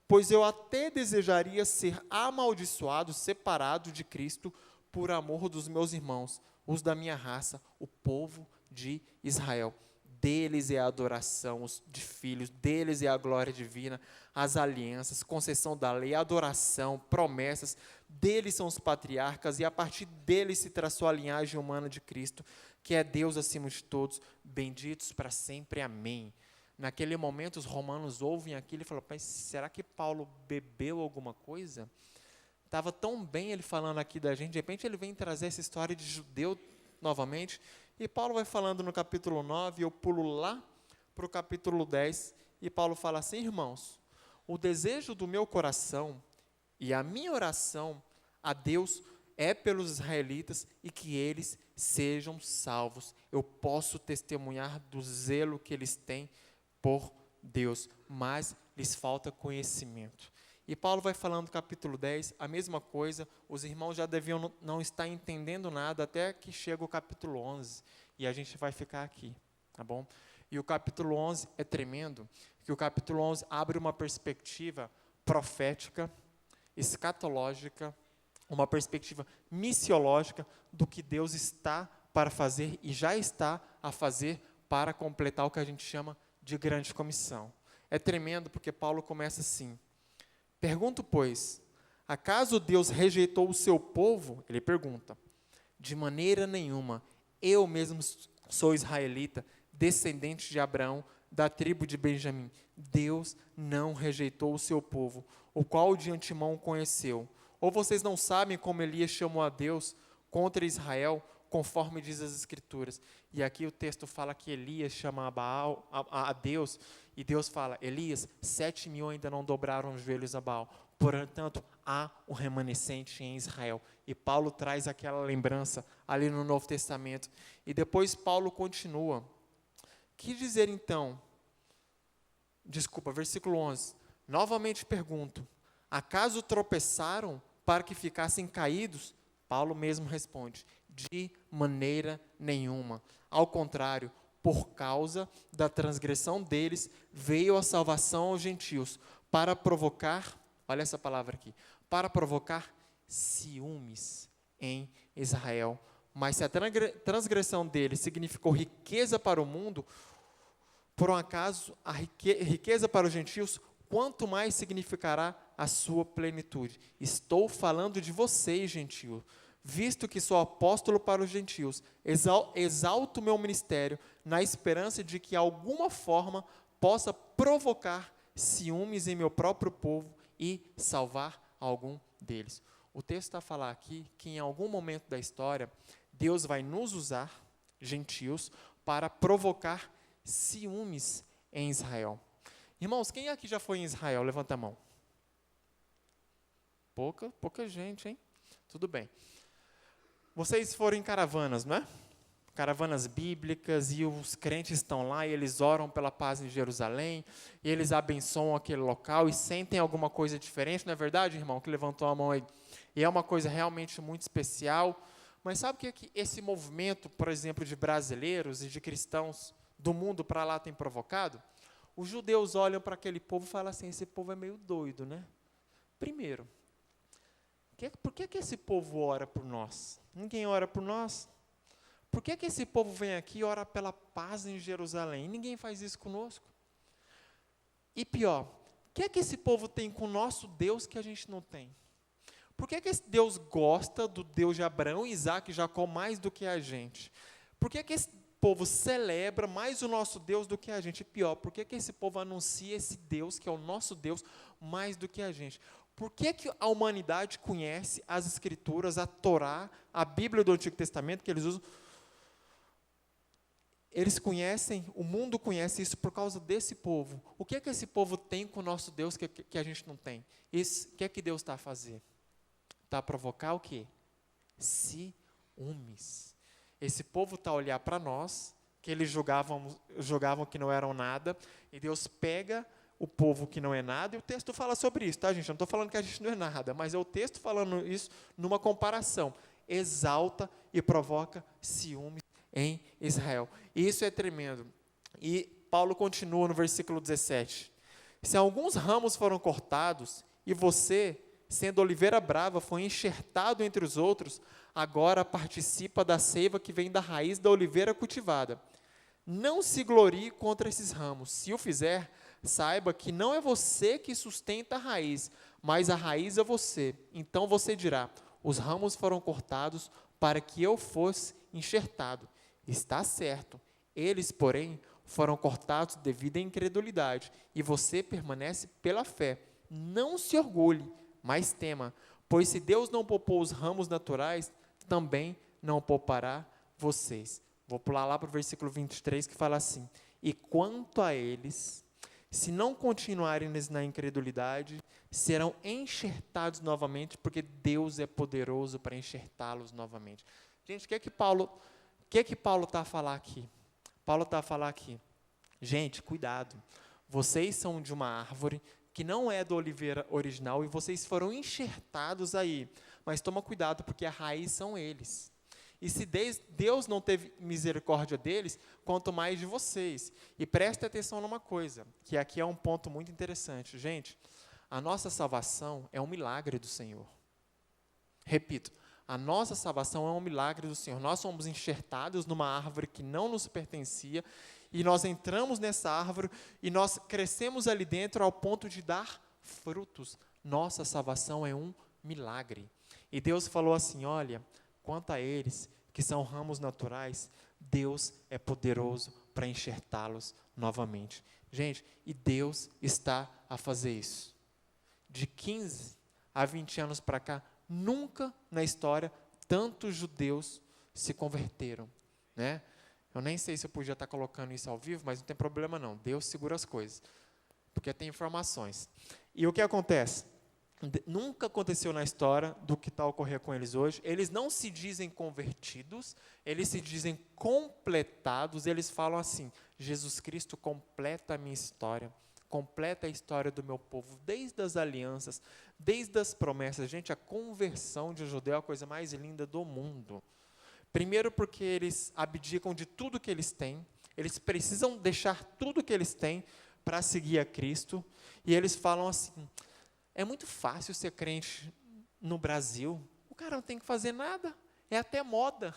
pois eu até desejaria ser amaldiçoado, separado de Cristo, por amor dos meus irmãos, os da minha raça, o povo de Israel. Deles é a adoração de filhos, deles é a glória divina, as alianças, concessão da lei, adoração, promessas, deles são os patriarcas, e a partir deles se traçou a linhagem humana de Cristo, que é Deus acima de todos, benditos para sempre, amém. Naquele momento, os romanos ouvem aquilo e falam, mas será que Paulo bebeu alguma coisa? Estava tão bem ele falando aqui da gente, de repente ele vem trazer essa história de judeu novamente, e Paulo vai falando no capítulo 9, eu pulo lá para o capítulo 10, e Paulo fala assim, irmãos, o desejo do meu coração e a minha oração a Deus é pelos israelitas e que eles sejam salvos. Eu posso testemunhar do zelo que eles têm por Deus, mas lhes falta conhecimento. E Paulo vai falando no capítulo 10, a mesma coisa, os irmãos já deviam não estar entendendo nada até que chega o capítulo 11, e a gente vai ficar aqui, tá bom? E o capítulo 11 é tremendo, que o capítulo 11 abre uma perspectiva profética, escatológica, uma perspectiva missiológica do que Deus está para fazer e já está a fazer para completar o que a gente chama de grande comissão. É tremendo porque Paulo começa assim, pergunto, pois, acaso Deus rejeitou o seu povo? Ele pergunta, de maneira nenhuma, eu mesmo sou israelita, descendente de Abraão, da tribo de Benjamim. Deus não rejeitou o seu povo, o qual de antemão conheceu. Ou vocês não sabem como Elias chamou a Deus contra Israel, conforme diz as Escrituras. E aqui o texto fala que Elias chama a Deus, e Deus fala, Elias, 7.000 ainda não dobraram os joelhos a Baal. Portanto, há um remanescente em Israel. E Paulo traz aquela lembrança ali no Novo Testamento. E depois Paulo continua. Que dizer então? Versículo 11. Novamente pergunto, acaso tropeçaram para que ficassem caídos? Paulo mesmo responde, de maneira nenhuma. Ao contrário, por causa da transgressão deles, veio a salvação aos gentios, para provocar, olha essa palavra aqui, para provocar ciúmes em Israel. Mas se a transgressão deles significou riqueza para o mundo, por um acaso a riqueza para os gentios, quanto mais significará a sua plenitude. Estou falando de vocês, gentios, visto que sou apóstolo para os gentios, exalto o meu ministério na esperança de que, de alguma forma, possa provocar ciúmes em meu próprio povo e salvar algum deles. O texto está a falar aqui que, em algum momento da história, Deus vai nos usar, gentios, para provocar ciúmes em Israel. Irmãos, quem aqui já foi em Israel? Levanta a mão. Pouca gente, hein? Tudo bem. Vocês foram em caravanas, não é? Caravanas bíblicas, e os crentes estão lá, e eles oram pela paz em Jerusalém, e eles abençoam aquele local, e sentem alguma coisa diferente, não é verdade, irmão, que levantou a mão aí? E é uma coisa realmente muito especial. Mas sabe o que é que esse movimento, por exemplo, de brasileiros e de cristãos do mundo para lá tem provocado? Os judeus olham para aquele povo e falam assim, esse povo é meio doido, né? Primeiro, por que esse povo ora por nós? Ninguém ora por nós. Por que esse povo vem aqui e ora pela paz em Jerusalém? Ninguém faz isso conosco. E pior, o que é que esse povo tem com o nosso Deus que a gente não tem? Por que esse Deus gosta do Deus de Abraão, Isaac e Jacó mais do que a gente? Por que esse povo celebra mais o nosso Deus do que a gente? E pior, por que esse povo anuncia esse Deus, que é o nosso Deus, mais do que a gente? Por que a humanidade conhece as Escrituras, a Torá, a Bíblia do Antigo Testamento, que eles usam? Eles conhecem, o mundo conhece isso por causa desse povo. O que esse povo tem com o nosso Deus que a gente não tem? O que Deus está a fazer? Está a provocar o quê? Ciúmes. Esse povo está a olhar para nós, que eles julgavam que não eram nada, e Deus pega o povo que não é nada, e o texto fala sobre isso, tá, gente? Eu não estou falando que a gente não é nada, mas é o texto falando isso numa comparação. Exalta e provoca ciúmes em Israel. E isso é tremendo. E Paulo continua no versículo 17. Se alguns ramos foram cortados, e você, sendo oliveira brava, foi enxertado entre os outros, agora participa da seiva que vem da raiz da oliveira cultivada. Não se glorie contra esses ramos. Se o fizer, saiba que não é você que sustenta a raiz, mas a raiz é você. Então você dirá, os ramos foram cortados para que eu fosse enxertado. Está certo. Eles, porém, foram cortados devido à incredulidade, e você permanece pela fé. Não se orgulhe, mas tema, pois se Deus não poupou os ramos naturais, também não poupará vocês. Vou pular lá para o versículo 23, que fala assim, e quanto a eles, se não continuarem na incredulidade, serão enxertados novamente, porque Deus é poderoso para enxertá-los novamente. Gente, o que é que Paulo está a falar aqui? Paulo está a falar aqui, gente, cuidado, vocês são de uma árvore que não é da oliveira original, e vocês foram enxertados aí, mas toma cuidado, porque a raiz são eles. E se Deus não teve misericórdia deles, quanto mais de vocês. E preste atenção numa coisa, que aqui é um ponto muito interessante. Gente, a nossa salvação é um milagre do Senhor. Repito, a nossa salvação é um milagre do Senhor. Nós somos enxertados numa árvore que não nos pertencia, e nós entramos nessa árvore, e nós crescemos ali dentro ao ponto de dar frutos. Nossa salvação é um milagre. E Deus falou assim, olha, quanto a eles, que são ramos naturais, Deus é poderoso para enxertá-los novamente. Gente, e Deus está a fazer isso. De 15 a 20 anos para cá, nunca na história tantos judeus se converteram, né? Eu nem sei se eu podia estar colocando isso ao vivo, mas não tem problema não. Deus segura as coisas, porque tem informações. E o que acontece? Nunca aconteceu na história do que está a ocorrer com eles hoje. Eles não se dizem convertidos, eles se dizem completados. Eles falam assim, Jesus Cristo completa a minha história, completa a história do meu povo, desde as alianças, desde as promessas. Gente, a conversão de um judeu é a coisa mais linda do mundo. Primeiro porque eles abdicam de tudo que eles têm, eles precisam deixar tudo que eles têm para seguir a Cristo, e eles falam assim, é muito fácil ser crente no Brasil, o cara não tem que fazer nada, é até moda,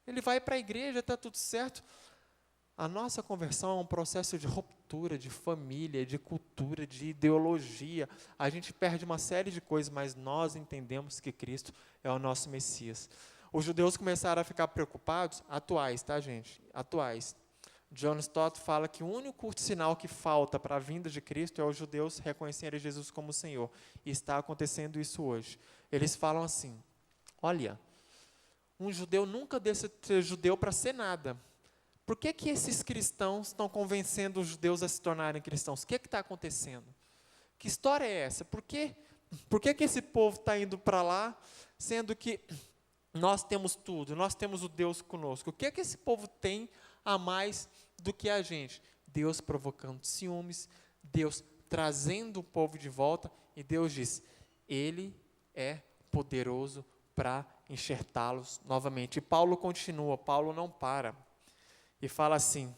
ele vai para a igreja, está tudo certo. A nossa conversão é um processo de ruptura, de família, de cultura, de ideologia. A gente perde uma série de coisas, mas nós entendemos que Cristo é o nosso Messias. Os judeus começaram a ficar preocupados, atuais, tá, gente? Atuais. John Stott fala que o único sinal que falta para a vinda de Cristo é os judeus reconhecerem Jesus como Senhor. E está acontecendo isso hoje. Eles falam assim, olha, um judeu nunca deixa de ser judeu para ser nada. Por que esses cristãos estão convencendo os judeus a se tornarem cristãos? O que está acontecendo? Que história é essa? Por que esse povo está indo para lá, sendo que nós temos tudo, nós temos o Deus conosco? O que esse povo tem a mais do que a gente? Deus provocando ciúmes, Deus trazendo o povo de volta, e Deus diz, Ele é poderoso para enxertá-los novamente. E Paulo continua, Paulo não para, e fala assim,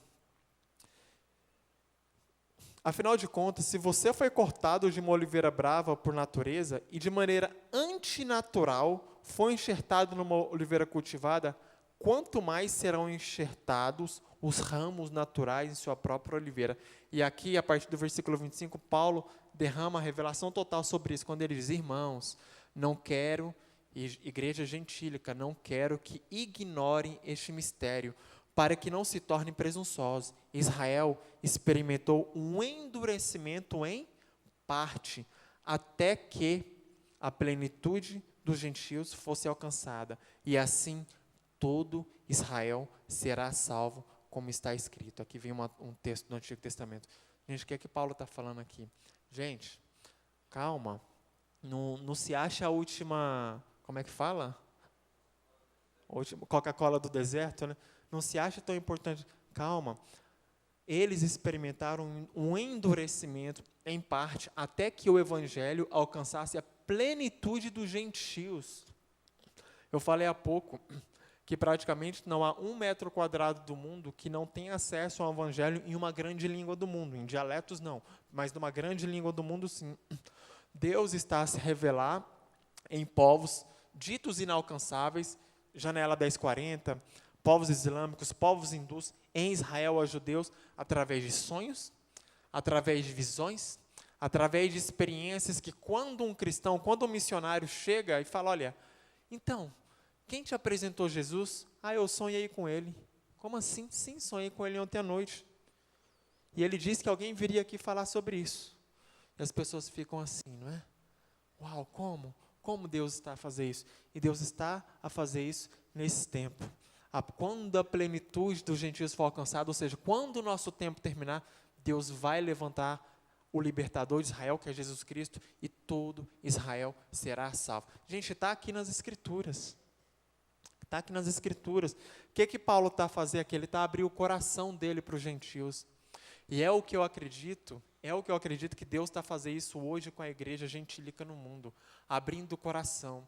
afinal de contas, se você foi cortado de uma oliveira brava por natureza, e de maneira antinatural foi enxertado numa oliveira cultivada, quanto mais serão enxertados os ramos naturais em sua própria oliveira. E aqui, a partir do versículo 25, Paulo derrama a revelação total sobre isso, quando ele diz, irmãos, Não quero, igreja gentílica, não quero que ignorem este mistério, para que não se tornem presunçosos. Israel experimentou um endurecimento em parte, até que a plenitude dos gentios fosse alcançada, e assim todo Israel será salvo, como está escrito. Aqui vem um texto do Antigo Testamento. Gente, o que é que Paulo está falando aqui? Gente, calma, não se acha a última, como é que fala? A última Coca-Cola do deserto, né? Não se acha tão importante. Calma, eles experimentaram um endurecimento, em parte, até que o evangelho alcançasse a plenitude dos gentios. Eu falei há pouco que praticamente não há 1 metro quadrado do mundo que não tenha acesso ao evangelho em uma grande língua do mundo. Em dialetos, não, mas numa grande língua do mundo, sim. Deus está a se revelar em povos ditos inalcançáveis, janela 1040, povos islâmicos, povos hindus, em Israel aos judeus, através de sonhos, através de visões, através de experiências que quando um cristão, quando um missionário chega e fala, olha, então, quem te apresentou Jesus? Eu sonhei com ele. Como assim? Sim, sonhei com ele ontem à noite. E ele disse que alguém viria aqui falar sobre isso. E as pessoas ficam assim, não é? Uau, como? Como Deus está a fazer isso? E Deus está a fazer isso nesse tempo. Quando a plenitude dos gentios for alcançada, ou seja, quando o nosso tempo terminar, Deus vai levantar o libertador de Israel, que é Jesus Cristo, e todo Israel será salvo. Gente, está aqui nas Escrituras. Está aqui nas Escrituras. O que Paulo está a fazer aqui? Ele está a abrir o coração dele para os gentios. E é o que eu acredito que Deus está a fazer isso hoje com a igreja gentílica no mundo, abrindo o coração.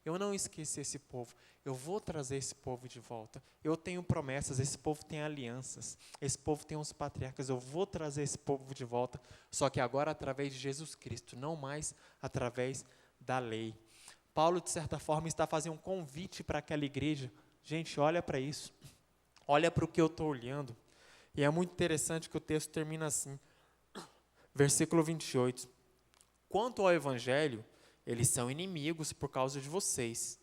Eu não esqueci esse povo, eu vou trazer esse povo de volta. Eu tenho promessas, esse povo tem alianças, esse povo tem uns patriarcas, eu vou trazer esse povo de volta, só que agora através de Jesus Cristo, não mais através da lei. Paulo, de certa forma, está fazendo um convite para aquela igreja. Gente, olha para isso, olha para o que eu estou olhando. E é muito interessante que o texto termina assim, versículo 28. Quanto ao evangelho, eles são inimigos por causa de vocês.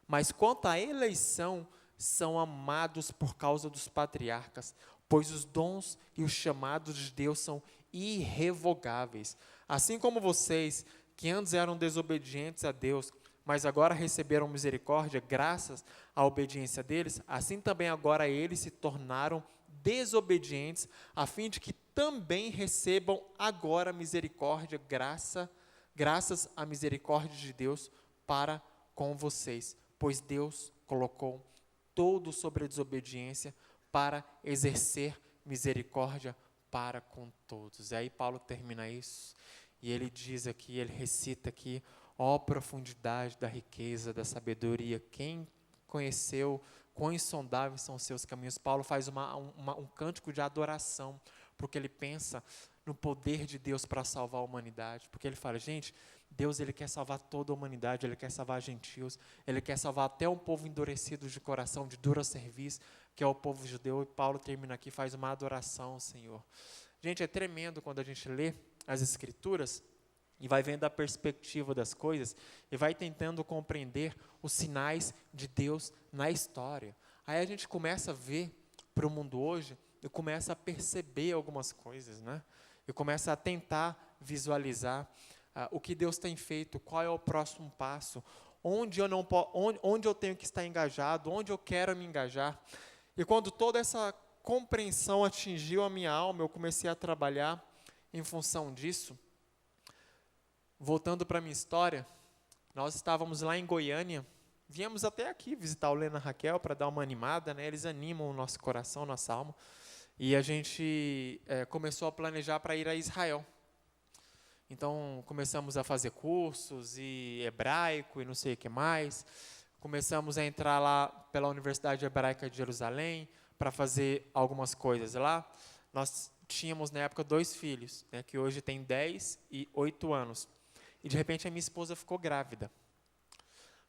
Mas quanto à eleição, são amados por causa dos patriarcas, pois os dons e os chamados de Deus são irrevogáveis. Assim como vocês, que antes eram desobedientes a Deus, mas agora receberam misericórdia graças à obediência deles, assim também agora eles se tornaram desobedientes, a fim de que também recebam agora misericórdia, graças à misericórdia de Deus para com vocês, pois Deus colocou todo sobre a desobediência para exercer misericórdia para com todos. E aí Paulo termina isso, e ele diz aqui, ele recita aqui, ó profundidade da riqueza, da sabedoria, quem conheceu, quão insondáveis são os seus caminhos. Paulo faz um cântico de adoração, porque ele pensa no poder de Deus para salvar a humanidade, porque ele fala, gente, Deus ele quer salvar toda a humanidade, ele quer salvar gentios, ele quer salvar até um povo endurecido de coração, de dura cerviz, que é o povo judeu, e Paulo termina aqui, faz uma adoração ao Senhor. Gente, é tremendo quando a gente lê as Escrituras e vai vendo a perspectiva das coisas e vai tentando compreender os sinais de Deus na história. Aí a gente começa a ver para o mundo hoje e começa a perceber algumas coisas, né? E começa a tentar visualizar o que Deus tem feito, qual é o próximo passo, onde eu tenho que estar engajado, onde eu quero me engajar. E quando toda essa compreensão atingiu a minha alma, eu comecei a trabalhar em função disso. Voltando para a minha história, nós estávamos lá em Goiânia, viemos até aqui visitar o Lena e Raquel para dar uma animada, né? Eles animam o nosso coração, nossa alma, e a gente começou a planejar para ir a Israel. Então, começamos a fazer cursos, e hebraico, e não sei o que mais, começamos a entrar lá pela Universidade Hebraica de Jerusalém, para fazer algumas coisas lá. Nós tínhamos, na época, 2 filhos, né, que hoje tem 10 e 8 anos. E, de repente, a minha esposa ficou grávida.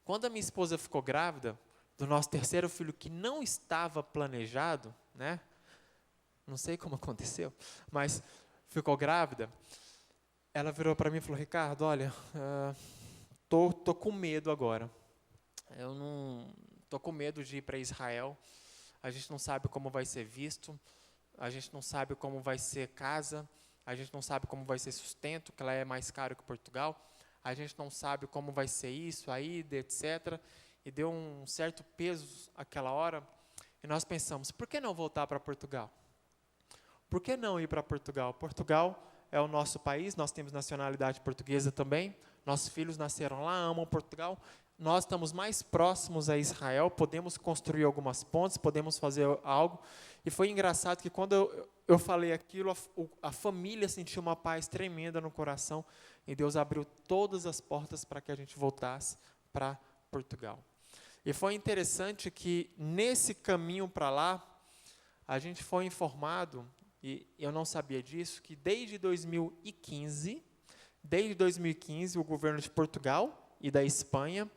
Quando a minha esposa ficou grávida, do nosso 3º filho, que não estava planejado, né, não sei como aconteceu, mas ficou grávida, ela virou para mim e falou, Ricardo, olha, tô com medo agora. Eu não tô com medo de ir para Israel. A gente não sabe como vai ser visto. A gente não sabe como vai ser casa. A gente não sabe como vai ser sustento, que lá é mais caro que Portugal. A gente não sabe como vai ser isso, a ida, etc. E deu um certo peso aquela hora. E nós pensamos, por que não voltar para Portugal? Por que não ir para Portugal? Portugal é o nosso país, nós temos nacionalidade portuguesa também. Nossos filhos nasceram lá, amam Portugal. Nós estamos mais próximos a Israel, podemos construir algumas pontes, podemos fazer algo. E foi engraçado que quando eu falei aquilo, a família sentiu uma paz tremenda no coração. E Deus abriu todas as portas para que a gente voltasse para Portugal. E foi interessante que nesse caminho para lá, a gente foi informado, e eu não sabia disso, que desde 2015, o governo de Portugal e da Espanha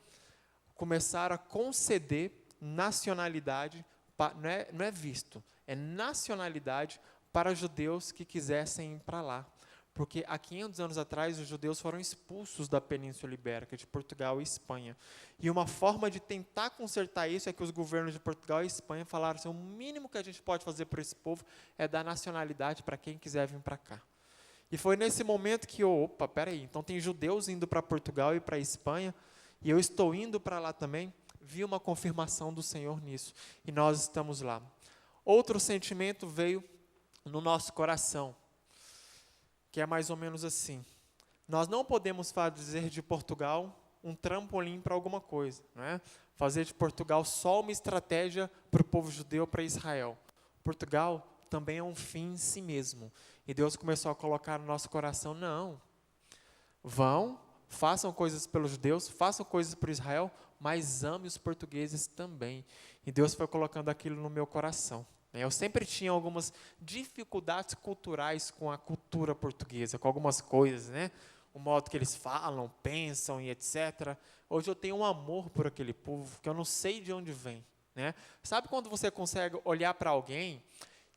começaram a conceder nacionalidade, não é visto, é nacionalidade para judeus que quisessem ir para lá. Porque há 500 anos atrás, os judeus foram expulsos da Península Ibérica, de Portugal e Espanha. E uma forma de tentar consertar isso é que os governos de Portugal e Espanha falaram assim, o mínimo que a gente pode fazer para esse povo é dar nacionalidade para quem quiser vir para cá. E foi nesse momento que, opa, peraí, então tem judeus indo para Portugal e para Espanha, e eu estou indo para lá também, vi uma confirmação do Senhor nisso, e nós estamos lá. Outro sentimento veio no nosso coração, que é mais ou menos assim. Nós não podemos fazer de Portugal um trampolim para alguma coisa, não é? Fazer de Portugal só uma estratégia para o povo judeu, para Israel. Portugal também é um fim em si mesmo. E Deus começou a colocar no nosso coração, não, vão, façam coisas pelos judeus, façam coisas para Israel, mas ame os portugueses também. E Deus foi colocando aquilo no meu coração. Eu sempre tinha algumas dificuldades culturais com a cultura portuguesa, com algumas coisas, né? O modo que eles falam, pensam e etc. Hoje eu tenho um amor por aquele povo que eu não sei de onde vem, né? Sabe quando você consegue olhar para alguém,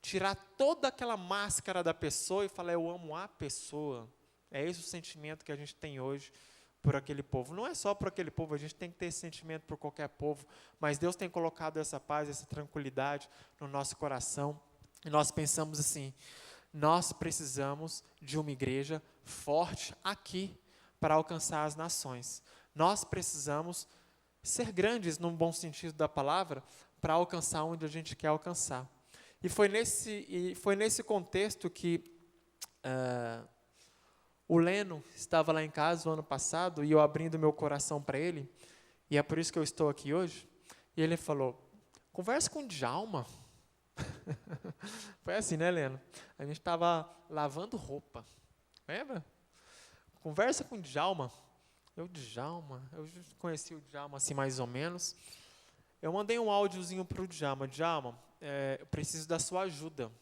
tirar toda aquela máscara da pessoa e falar, eu amo a pessoa? É esse o sentimento que a gente tem hoje por aquele povo. Não é só por aquele povo, a gente tem que ter esse sentimento por qualquer povo, mas Deus tem colocado essa paz, essa tranquilidade no nosso coração, e nós pensamos assim, nós precisamos de uma igreja forte aqui para alcançar as nações. Nós precisamos ser grandes, num bom sentido da palavra, para alcançar onde a gente quer alcançar. E foi nesse contexto que o Leno estava lá em casa o ano passado, e eu abrindo meu coração para ele, e é por isso que eu estou aqui hoje, e ele falou, conversa com o Djalma. Foi assim, né, Leno? A gente estava lavando roupa, lembra? Conversa com o Djalma. Eu conheci o Djalma assim mais ou menos. Eu mandei um áudiozinho para o Djalma. Djalma, eu preciso da sua ajuda.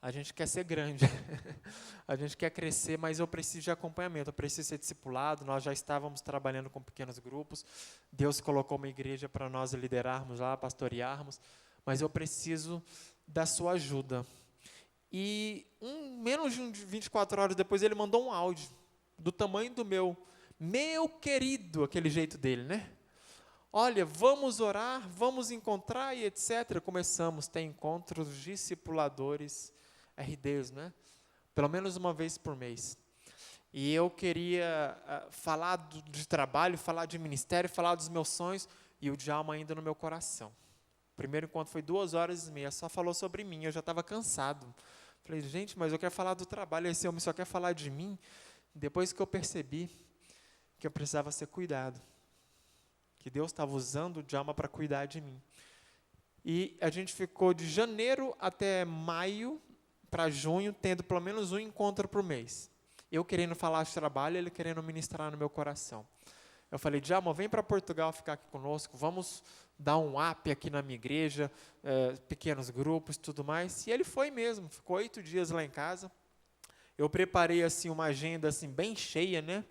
A gente quer ser grande, a gente quer crescer, mas eu preciso de acompanhamento, eu preciso ser discipulado. Nós já estávamos trabalhando com pequenos grupos, Deus colocou uma igreja para nós liderarmos lá, pastorearmos, mas eu preciso da sua ajuda. E menos de 24 horas depois ele mandou um áudio, do tamanho do meu querido, aquele jeito dele, né? Olha, vamos orar, vamos encontrar e etc. Começamos a ter encontros discipuladores, RDs, né? Pelo menos uma vez por mês. E eu queria falar de trabalho, falar de ministério, falar dos meus sonhos, e o Djalma ainda no meu coração. O primeiro encontro foi 2h30, só falou sobre mim, eu já estava cansado. Falei, gente, mas eu quero falar do trabalho, esse homem só quer falar de mim. Depois que eu percebi que eu precisava ser cuidado, que Deus estava usando o Djalma para cuidar de mim. E a gente ficou de janeiro até maio, para junho, tendo pelo menos um encontro por mês. Eu querendo falar de trabalho, ele querendo ministrar no meu coração. Eu falei, Djalma, vem para Portugal ficar aqui conosco, vamos dar um up aqui na minha igreja, pequenos grupos, tudo mais. E ele foi mesmo, ficou 8 dias lá em casa. Eu preparei assim, uma agenda assim, bem cheia, né?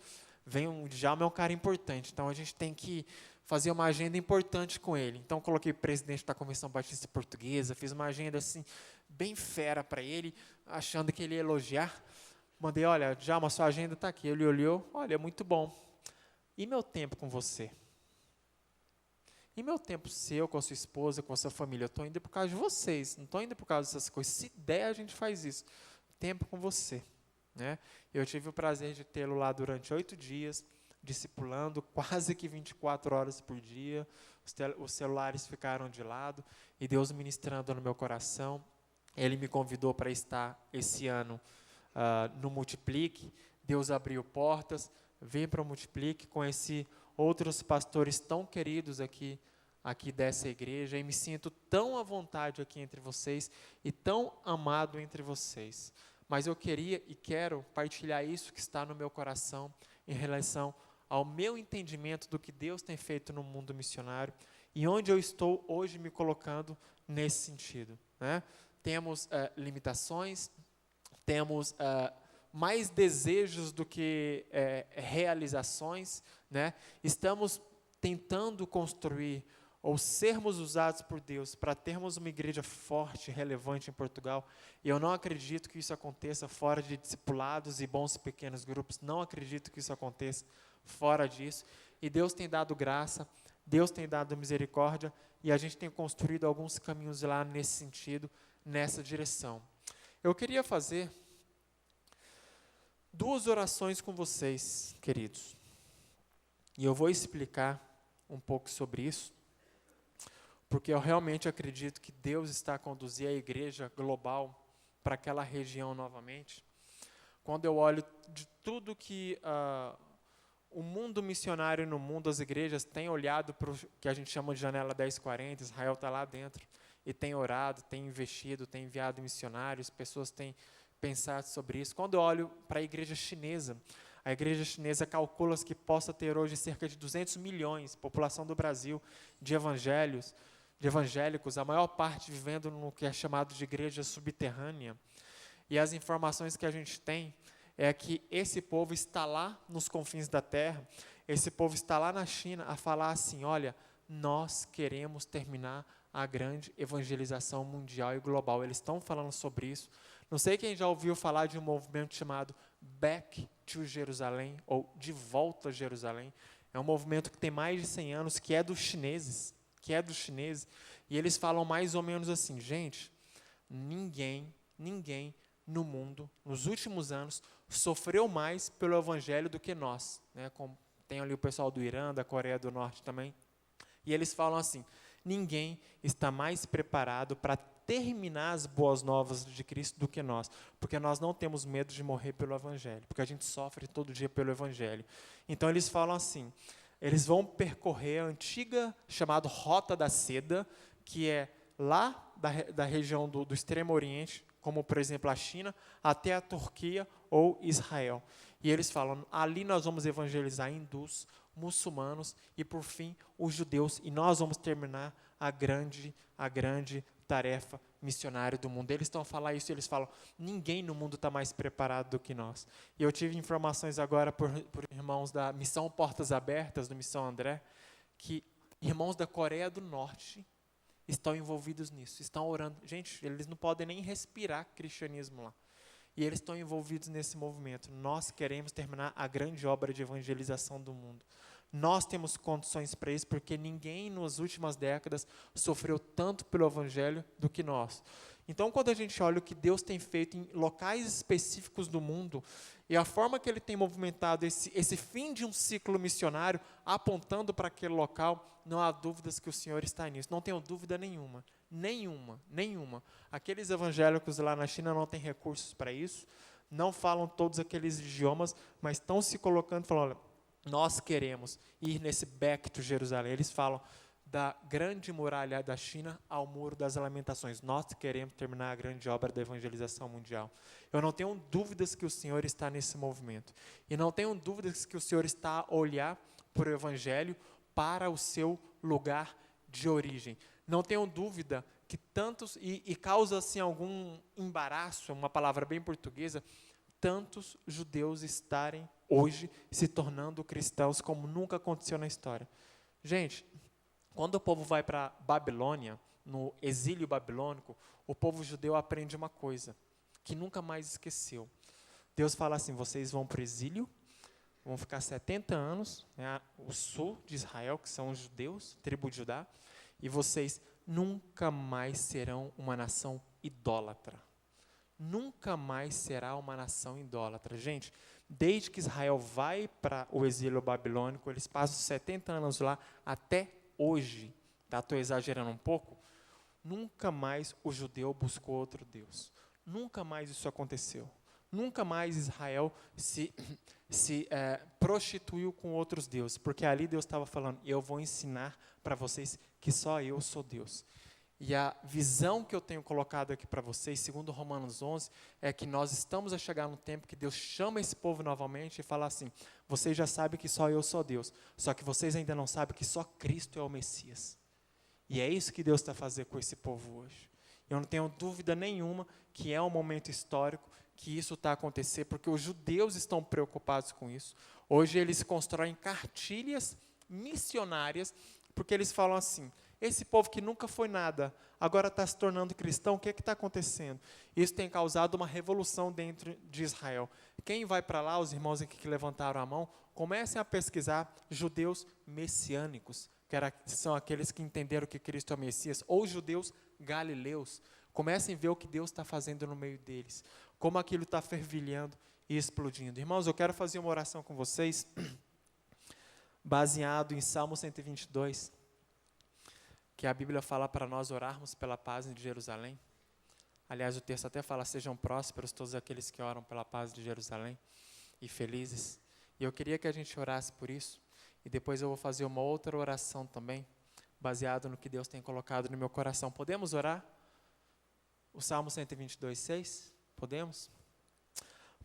O Djalma é um cara importante, então a gente tem que fazer uma agenda importante com ele. Então, coloquei o presidente da Convenção Batista Portuguesa, fiz uma agenda assim, bem fera para ele, achando que ele ia elogiar. Mandei, olha, Djalma, sua agenda está aqui. Ele olhou, olha, muito bom. e meu tempo com você? E meu tempo seu, com a sua esposa, com a sua família? Eu estou indo por causa de vocês, não estou indo por causa dessas coisas. Se der, a gente faz isso. Tempo com você. Né? Eu tive o prazer de tê-lo lá durante 8 dias, discipulando, quase que 24 horas por dia. Os celulares ficaram de lado, e Deus ministrando no meu coração. Ele me convidou para estar esse ano no Multiplique. Deus abriu portas, vim para o Multiplique, conheci outros pastores tão queridos aqui dessa igreja, e me sinto tão à vontade aqui entre vocês, e tão amado entre vocês. Mas eu queria e quero partilhar isso que está no meu coração, em relação ao meu entendimento do que Deus tem feito no mundo missionário, e onde eu estou hoje me colocando nesse sentido. Né? Temos limitações, temos mais desejos do que realizações, né? Estamos tentando construir ou sermos usados por Deus para termos uma igreja forte, relevante em Portugal. E eu não acredito que isso aconteça fora de discipulados e bons pequenos grupos, não acredito que isso aconteça fora disso. E Deus tem dado graça, Deus tem dado misericórdia, e a gente tem construído alguns caminhos lá nesse sentido, nessa direção. Eu queria fazer 2 orações com vocês, queridos. E eu vou explicar um pouco sobre isso, porque eu realmente acredito que Deus está a conduzir a igreja global para aquela região novamente. Quando eu olho de tudo que o mundo missionário no mundo, as igrejas têm olhado para o que a gente chama de janela 1040, Israel está lá dentro, e tem orado, tem investido, tem enviado missionários, pessoas têm pensado sobre isso. Quando eu olho para a igreja chinesa calcula que possa ter hoje cerca de 200 milhões, população do Brasil, de evangélicos, a maior parte vivendo no que é chamado de igreja subterrânea. E as informações que a gente tem é que esse povo está lá nos confins da terra, esse povo está lá na China a falar assim: olha, nós queremos terminar a grande evangelização mundial e global. Eles estão falando sobre isso. Não sei quem já ouviu falar de um movimento chamado Back to Jerusalém, ou De Volta a Jerusalém. É um movimento que tem mais de 100 anos, que é dos chineses, e eles falam mais ou menos assim: gente, ninguém no mundo, nos últimos anos, sofreu mais pelo evangelho do que nós. Né? Tem ali o pessoal do Irã, da Coreia do Norte também, e eles falam assim: ninguém está mais preparado para terminar as boas novas de Cristo do que nós, porque nós não temos medo de morrer pelo Evangelho, porque a gente sofre todo dia pelo Evangelho. Então eles falam assim, eles vão percorrer a antiga chamada Rota da Seda, que é lá da região do Extremo Oriente, como por exemplo a China, até a Turquia ou Israel. E eles falam, ali nós vamos evangelizar hindus, muçulmanos e por fim os judeus, e nós vamos terminar a grande tarefa missionária do mundo. Eles estão a falar isso, eles falam, ninguém no mundo está mais preparado do que nós. E eu tive informações agora por irmãos da Missão Portas Abertas, do Missão André, que irmãos da Coreia do Norte estão envolvidos nisso, estão orando. Gente, eles não podem nem respirar cristianismo lá. E eles estão envolvidos nesse movimento. Nós queremos terminar a grande obra de evangelização do mundo. Nós temos condições para isso, porque ninguém nas últimas décadas sofreu tanto pelo Evangelho do que nós. Então, quando a gente olha o que Deus tem feito em locais específicos do mundo, e a forma que Ele tem movimentado esse fim de um ciclo missionário, apontando para aquele local, não há dúvidas que o Senhor está nisso. Não tenho dúvida nenhuma. Aqueles evangélicos lá na China não têm recursos para isso, não falam todos aqueles idiomas, mas estão se colocando e falando, olha, nós queremos ir nesse Back to Jerusalém. Eles falam da grande muralha da China ao Muro das Lamentações. Nós queremos terminar a grande obra da evangelização mundial. Eu não tenho dúvidas que o Senhor está nesse movimento. E não tenho dúvidas que o Senhor está a olhar para o Evangelho para o seu lugar de origem. Não tenho dúvida que tantos, e causa assim algum embaraço, uma palavra bem portuguesa, tantos judeus estarem hoje se tornando cristãos como nunca aconteceu na história. Gente, quando o povo vai para Babilônia, no exílio babilônico, o povo judeu aprende uma coisa, que nunca mais esqueceu. Deus fala assim, vocês vão para o exílio, vão ficar 70 anos, né, o sul de Israel, que são os judeus, tribo de Judá, e vocês nunca mais serão uma nação idólatra. Nunca mais será uma nação idólatra. Gente, desde que Israel vai para o exílio babilônico, eles passam 70 anos lá, até hoje, tá? Estou exagerando um pouco, nunca mais o judeu buscou outro Deus. Nunca mais isso aconteceu. Nunca mais Israel se prostituiu com outros deuses, porque ali Deus estava falando, eu vou ensinar para vocês que só eu sou Deus. E a visão que eu tenho colocado aqui para vocês, segundo Romanos 11, é que nós estamos a chegar no tempo que Deus chama esse povo novamente e fala assim, vocês já sabem que só eu sou Deus, só que vocês ainda não sabem que só Cristo é o Messias. E é isso que Deus está fazendo com esse povo hoje. Eu não tenho dúvida nenhuma que é um momento histórico, que isso está a acontecer, porque os judeus estão preocupados com isso. Hoje eles constroem cartilhas missionárias, porque eles falam assim, esse povo que nunca foi nada, agora está se tornando cristão, o que está acontecendo? Isso tem causado uma revolução dentro de Israel. Quem vai para lá, os irmãos aqui que levantaram a mão, comecem a pesquisar judeus messiânicos, que são aqueles que entenderam que Cristo é o Messias, ou judeus galileus. Comecem a ver o que Deus está fazendo no meio deles, como aquilo está fervilhando e explodindo. Irmãos, eu quero fazer uma oração com vocês, baseado em Salmo 122, que a Bíblia fala para nós orarmos pela paz de Jerusalém. Aliás, o texto até fala, sejam prósperos todos aqueles que oram pela paz de Jerusalém e felizes. E eu queria que a gente orasse por isso, e depois eu vou fazer uma outra oração também, baseado no que Deus tem colocado no meu coração. Podemos orar? O Salmo 122, 6? Podemos?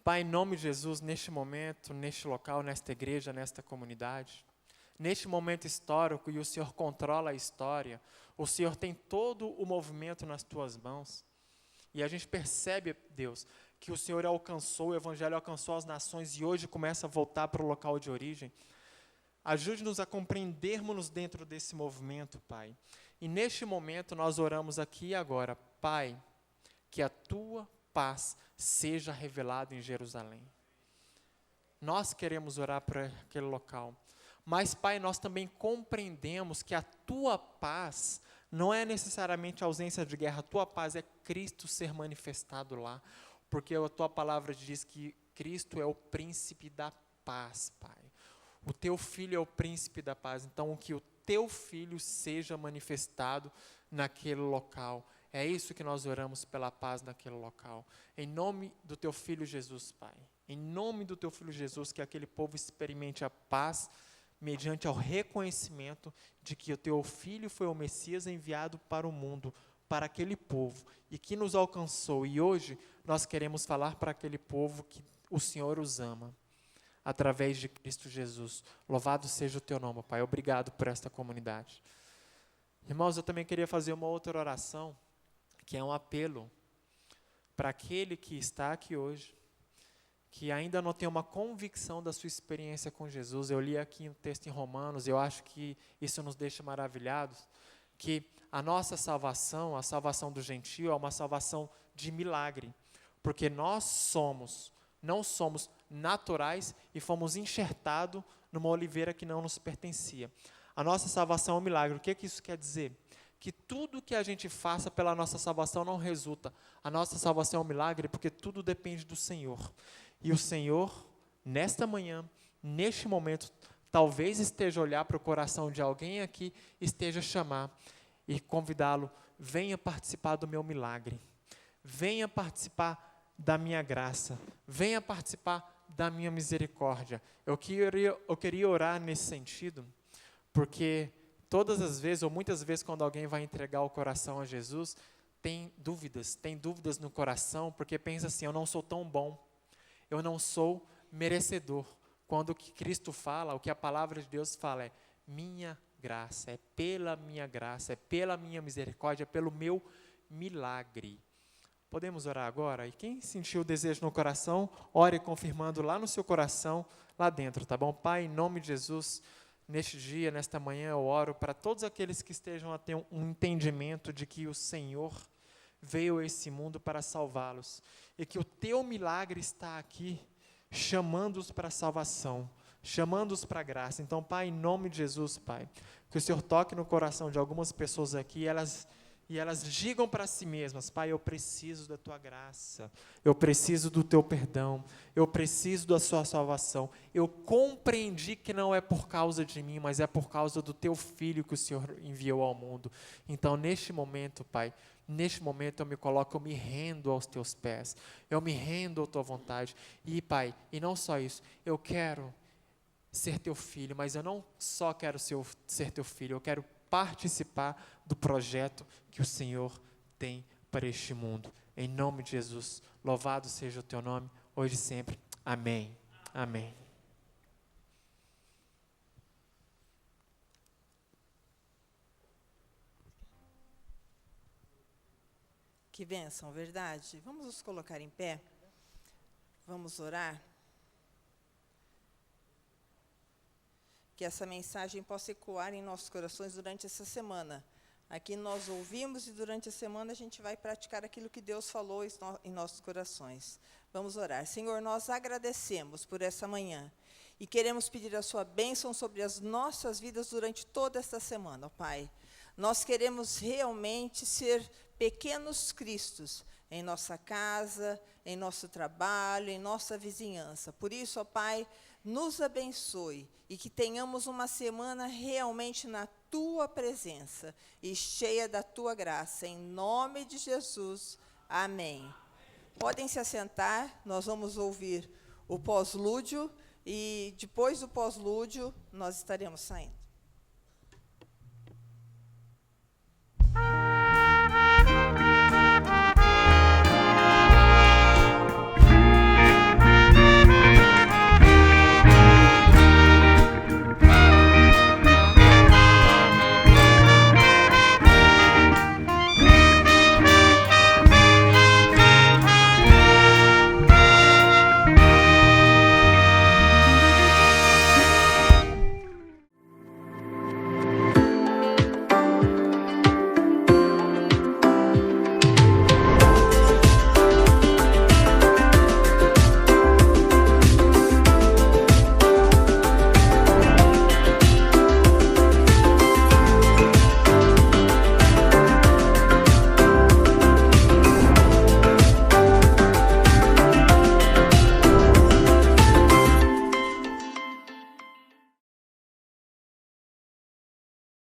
Pai, em nome de Jesus, neste momento, neste local, nesta igreja, nesta comunidade, neste momento histórico, e o Senhor controla a história, o Senhor tem todo o movimento nas tuas mãos, e a gente percebe, Deus, que o Senhor alcançou, o Evangelho alcançou as nações, e hoje começa a voltar para o local de origem. Ajude-nos a compreendermos dentro desse movimento, Pai. E neste momento nós oramos aqui e agora, Pai, que a tua paz seja revelada em Jerusalém. Nós queremos orar para aquele local. Mas, Pai, nós também compreendemos que a tua paz não é necessariamente a ausência de guerra. A tua paz é Cristo ser manifestado lá. Porque a tua palavra diz que Cristo é o príncipe da paz, Pai. O teu filho é o príncipe da paz. Então, que o teu filho seja manifestado naquele local. É isso que nós oramos pela paz naquele local. Em nome do teu filho Jesus, Pai. Em nome do teu filho Jesus, que aquele povo experimente a paz mediante ao reconhecimento de que o teu filho foi o Messias enviado para o mundo, para aquele povo, e que nos alcançou. E hoje nós queremos falar para aquele povo que o Senhor os ama, através de Cristo Jesus. Louvado seja o teu nome, Pai. Obrigado por esta comunidade. Irmãos, eu também queria fazer uma outra oração, que é um apelo para aquele que está aqui hoje, que ainda não tem uma convicção da sua experiência com Jesus. Eu li aqui um texto em Romanos, eu acho que isso nos deixa maravilhados, que a nossa salvação, a salvação do gentio, é uma salvação de milagre, porque nós não somos naturais e fomos enxertados numa oliveira que não nos pertencia. A nossa salvação é um milagre. O que isso quer dizer? Que tudo que a gente faça pela nossa salvação não resulta. A nossa salvação é um milagre porque tudo depende do Senhor. E o Senhor, nesta manhã, neste momento, talvez esteja a olhar para o coração de alguém aqui, esteja a chamar e convidá-lo, venha participar do meu milagre, venha participar da minha graça, venha participar da minha misericórdia. Eu queria orar nesse sentido, porque todas as vezes, ou muitas vezes, quando alguém vai entregar o coração a Jesus, tem dúvidas no coração, porque pensa assim, eu não sou tão bom, eu não sou merecedor. Quando o que Cristo fala, o que a palavra de Deus fala é minha graça, é pela minha graça, é pela minha misericórdia, é pelo meu milagre. Podemos orar agora? E quem sentiu o desejo no coração, ore confirmando lá no seu coração, lá dentro, tá bom? Pai, em nome de Jesus, neste dia, nesta manhã, eu oro para todos aqueles que estejam a ter um entendimento de que o Senhor veio a esse mundo para salvá-los, e que o teu milagre está aqui, chamando-os para a salvação. chamando-os para a graça. Então, Pai, em nome de Jesus, Pai, que o Senhor toque no coração de algumas pessoas aqui, e elas digam para si mesmas: Pai, eu preciso da Tua graça, eu preciso do Teu perdão, eu preciso da Sua salvação. Eu compreendi que não é por causa de mim, mas é por causa do Teu Filho que o Senhor enviou ao mundo. Então, neste momento, Pai, neste momento eu me coloco, eu me rendo aos Teus pés, eu me rendo à Tua vontade. E, Pai, e não só isso, eu quero ser Teu filho, mas eu não só quero ser Teu filho, eu quero participar do projeto que o Senhor tem para este mundo. Em nome de Jesus, louvado seja o Teu nome, hoje e sempre. Amém. Amém. Que bênção, verdade? Vamos nos colocar em pé. Vamos orar. Que essa mensagem possa ecoar em nossos corações durante essa semana. Aqui nós ouvimos e durante a semana a gente vai praticar aquilo que Deus falou em nossos corações. Vamos orar. Senhor, nós agradecemos por essa manhã e queremos pedir a sua bênção sobre as nossas vidas durante toda esta semana, ó Pai. Nós queremos realmente ser pequenos cristos em nossa casa, em nosso trabalho, em nossa vizinhança. Por isso, ó Pai, nos abençoe e que tenhamos uma semana realmente na Tua presença e cheia da Tua graça. Em nome de Jesus, amém. Podem se assentar, nós vamos ouvir o pós-lúdio e depois do pós-lúdio nós estaremos saindo.